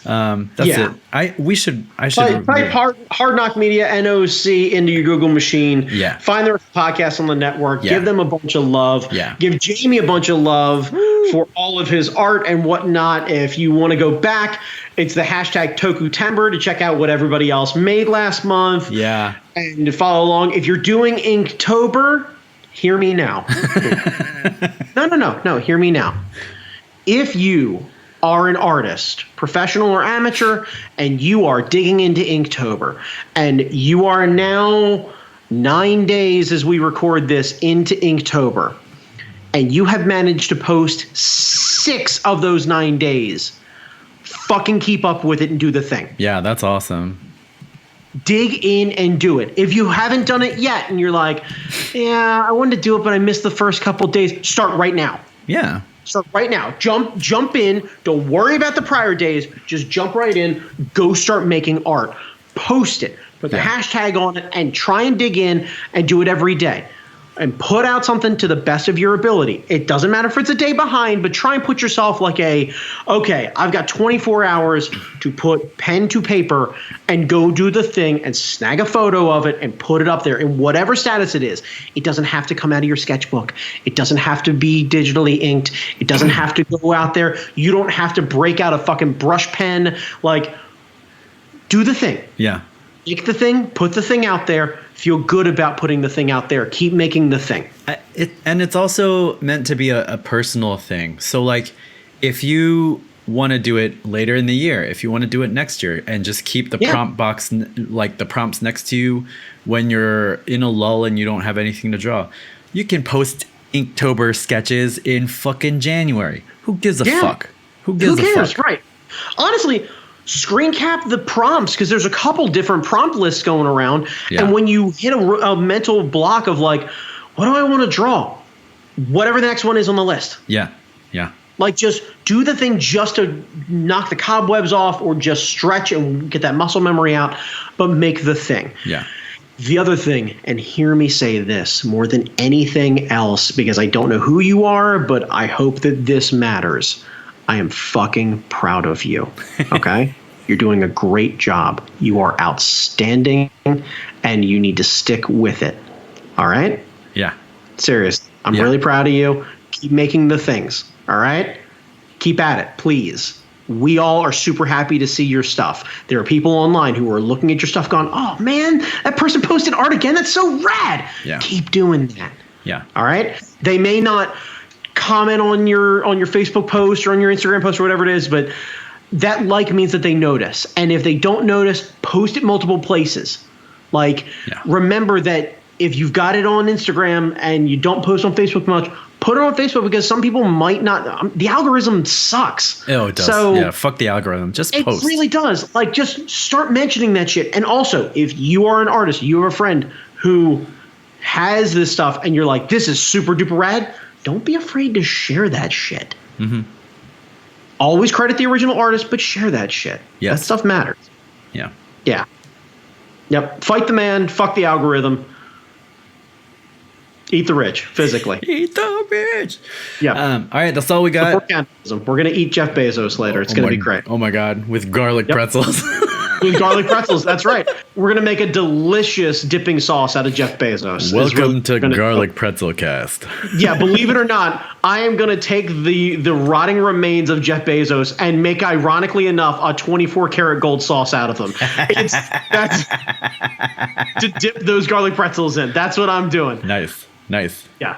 That's it. I should type Hard Knock Media NOC into your Google machine. Yeah. Find their podcast on the network. Yeah. Give them a bunch of love. Yeah. Give Jamie a bunch of love for all of his art and whatnot. If you want to go back, it's the hashtag Tokutember to check out what everybody else made last month. Yeah. And to follow along. If you're doing Inktober, hear me now. No. Hear me now. If you are an artist, professional or amateur, and you are digging into Inktober, and you are now 9 days as we record this into Inktober, and you have managed to post 6 of those 9 days, fucking keep up with it and do the thing. Yeah, that's awesome. Dig in and do it. If you haven't done it yet and you're like, yeah, I wanted to do it, but I missed the first couple of days, start right now. Yeah. Start right now. Jump in. Don't worry about the prior days. Just jump right in. Go start making art. Post it. Put the hashtag on it and try and dig in and do it every day. And put out something to the best of your ability. It doesn't matter if it's a day behind, but try and put yourself like okay, I've got 24 hours to put pen to paper and go do the thing and snag a photo of it and put it up there in whatever status it is. It doesn't have to come out of your sketchbook. It doesn't have to be digitally inked. It doesn't have to go out there. You don't have to break out a fucking brush pen. Like, do the thing. Yeah. Make the thing, put the thing out there, feel good about putting the thing out there, keep making the thing. And it's also meant to be a personal thing. So like if you want to do it later in the year, if you want to do it next year, and just keep the prompt box, like the prompts next to you when you're in a lull and you don't have anything to draw, you can post Inktober sketches in fucking January. Who gives a fuck? Who gives a fuck? Right. Honestly, screen cap the prompts, because there's a couple different prompt lists going around. Yeah. And when you hit a mental block of like, what do I want to draw? Whatever the next one is on the list. Yeah. Yeah. Like, just do the thing just to knock the cobwebs off, or just stretch and get that muscle memory out, but make the thing. Yeah. The other thing, and hear me say this more than anything else, because I don't know who you are, but I hope that this matters. I am fucking proud of you. Okay? You're doing a great job. You are outstanding, and you need to stick with it. All right? Yeah. Serious. I'm really proud of you. Keep making the things. All right? Keep at it, please. We all are super happy to see your stuff. There are people online who are looking at your stuff going, oh, man, that person posted art again. That's so rad. Yeah. Keep doing that. Yeah. All right? They may not comment on your Facebook post or on your Instagram post or whatever it is, but that like means that they notice. And if they don't notice, post it multiple places. Like, remember that if you've got it on Instagram and you don't post on Facebook much, put it on Facebook, because some people might not. The algorithm sucks. Oh, it does. So yeah, fuck the algorithm. Just post. It really does. Like, just start mentioning that shit. And also, if you are an artist, you have a friend who has this stuff, and you're like, this is super duper rad, don't be afraid to share that shit. Mm-hmm. Always credit the original artist, but share that shit. Yes. That stuff matters. Yeah. Yeah. Yep. Fight the man. Fuck the algorithm. Eat the rich, physically. Eat the rich. Yeah. All right, that's all we got. We're going to eat Jeff Bezos later. It's going to be great. Oh, my God. With garlic pretzels. With garlic pretzels. That's right. We're going to make a delicious dipping sauce out of Jeff Bezos. Welcome to Garlic Pretzel Cast. Yeah, believe it or not, I am going to take the rotting remains of Jeff Bezos and make, ironically enough, a 24-karat gold sauce out of them. That's to dip those garlic pretzels in. That's what I'm doing. Nice. Yeah.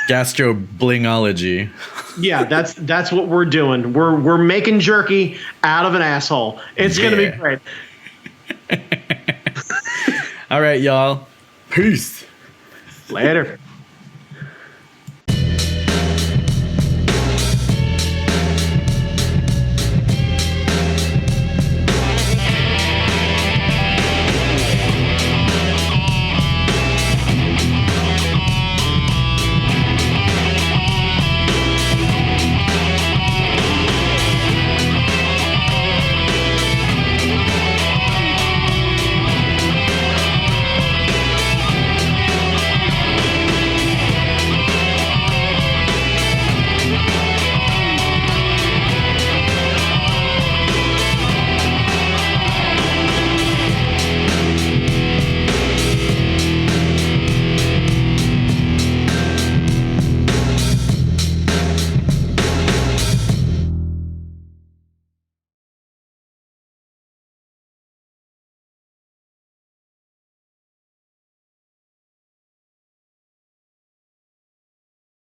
Gastro-blingology. Yeah, that's what we're doing. We're making jerky out of an asshole. It's going to be great. All right, y'all. Peace. Later.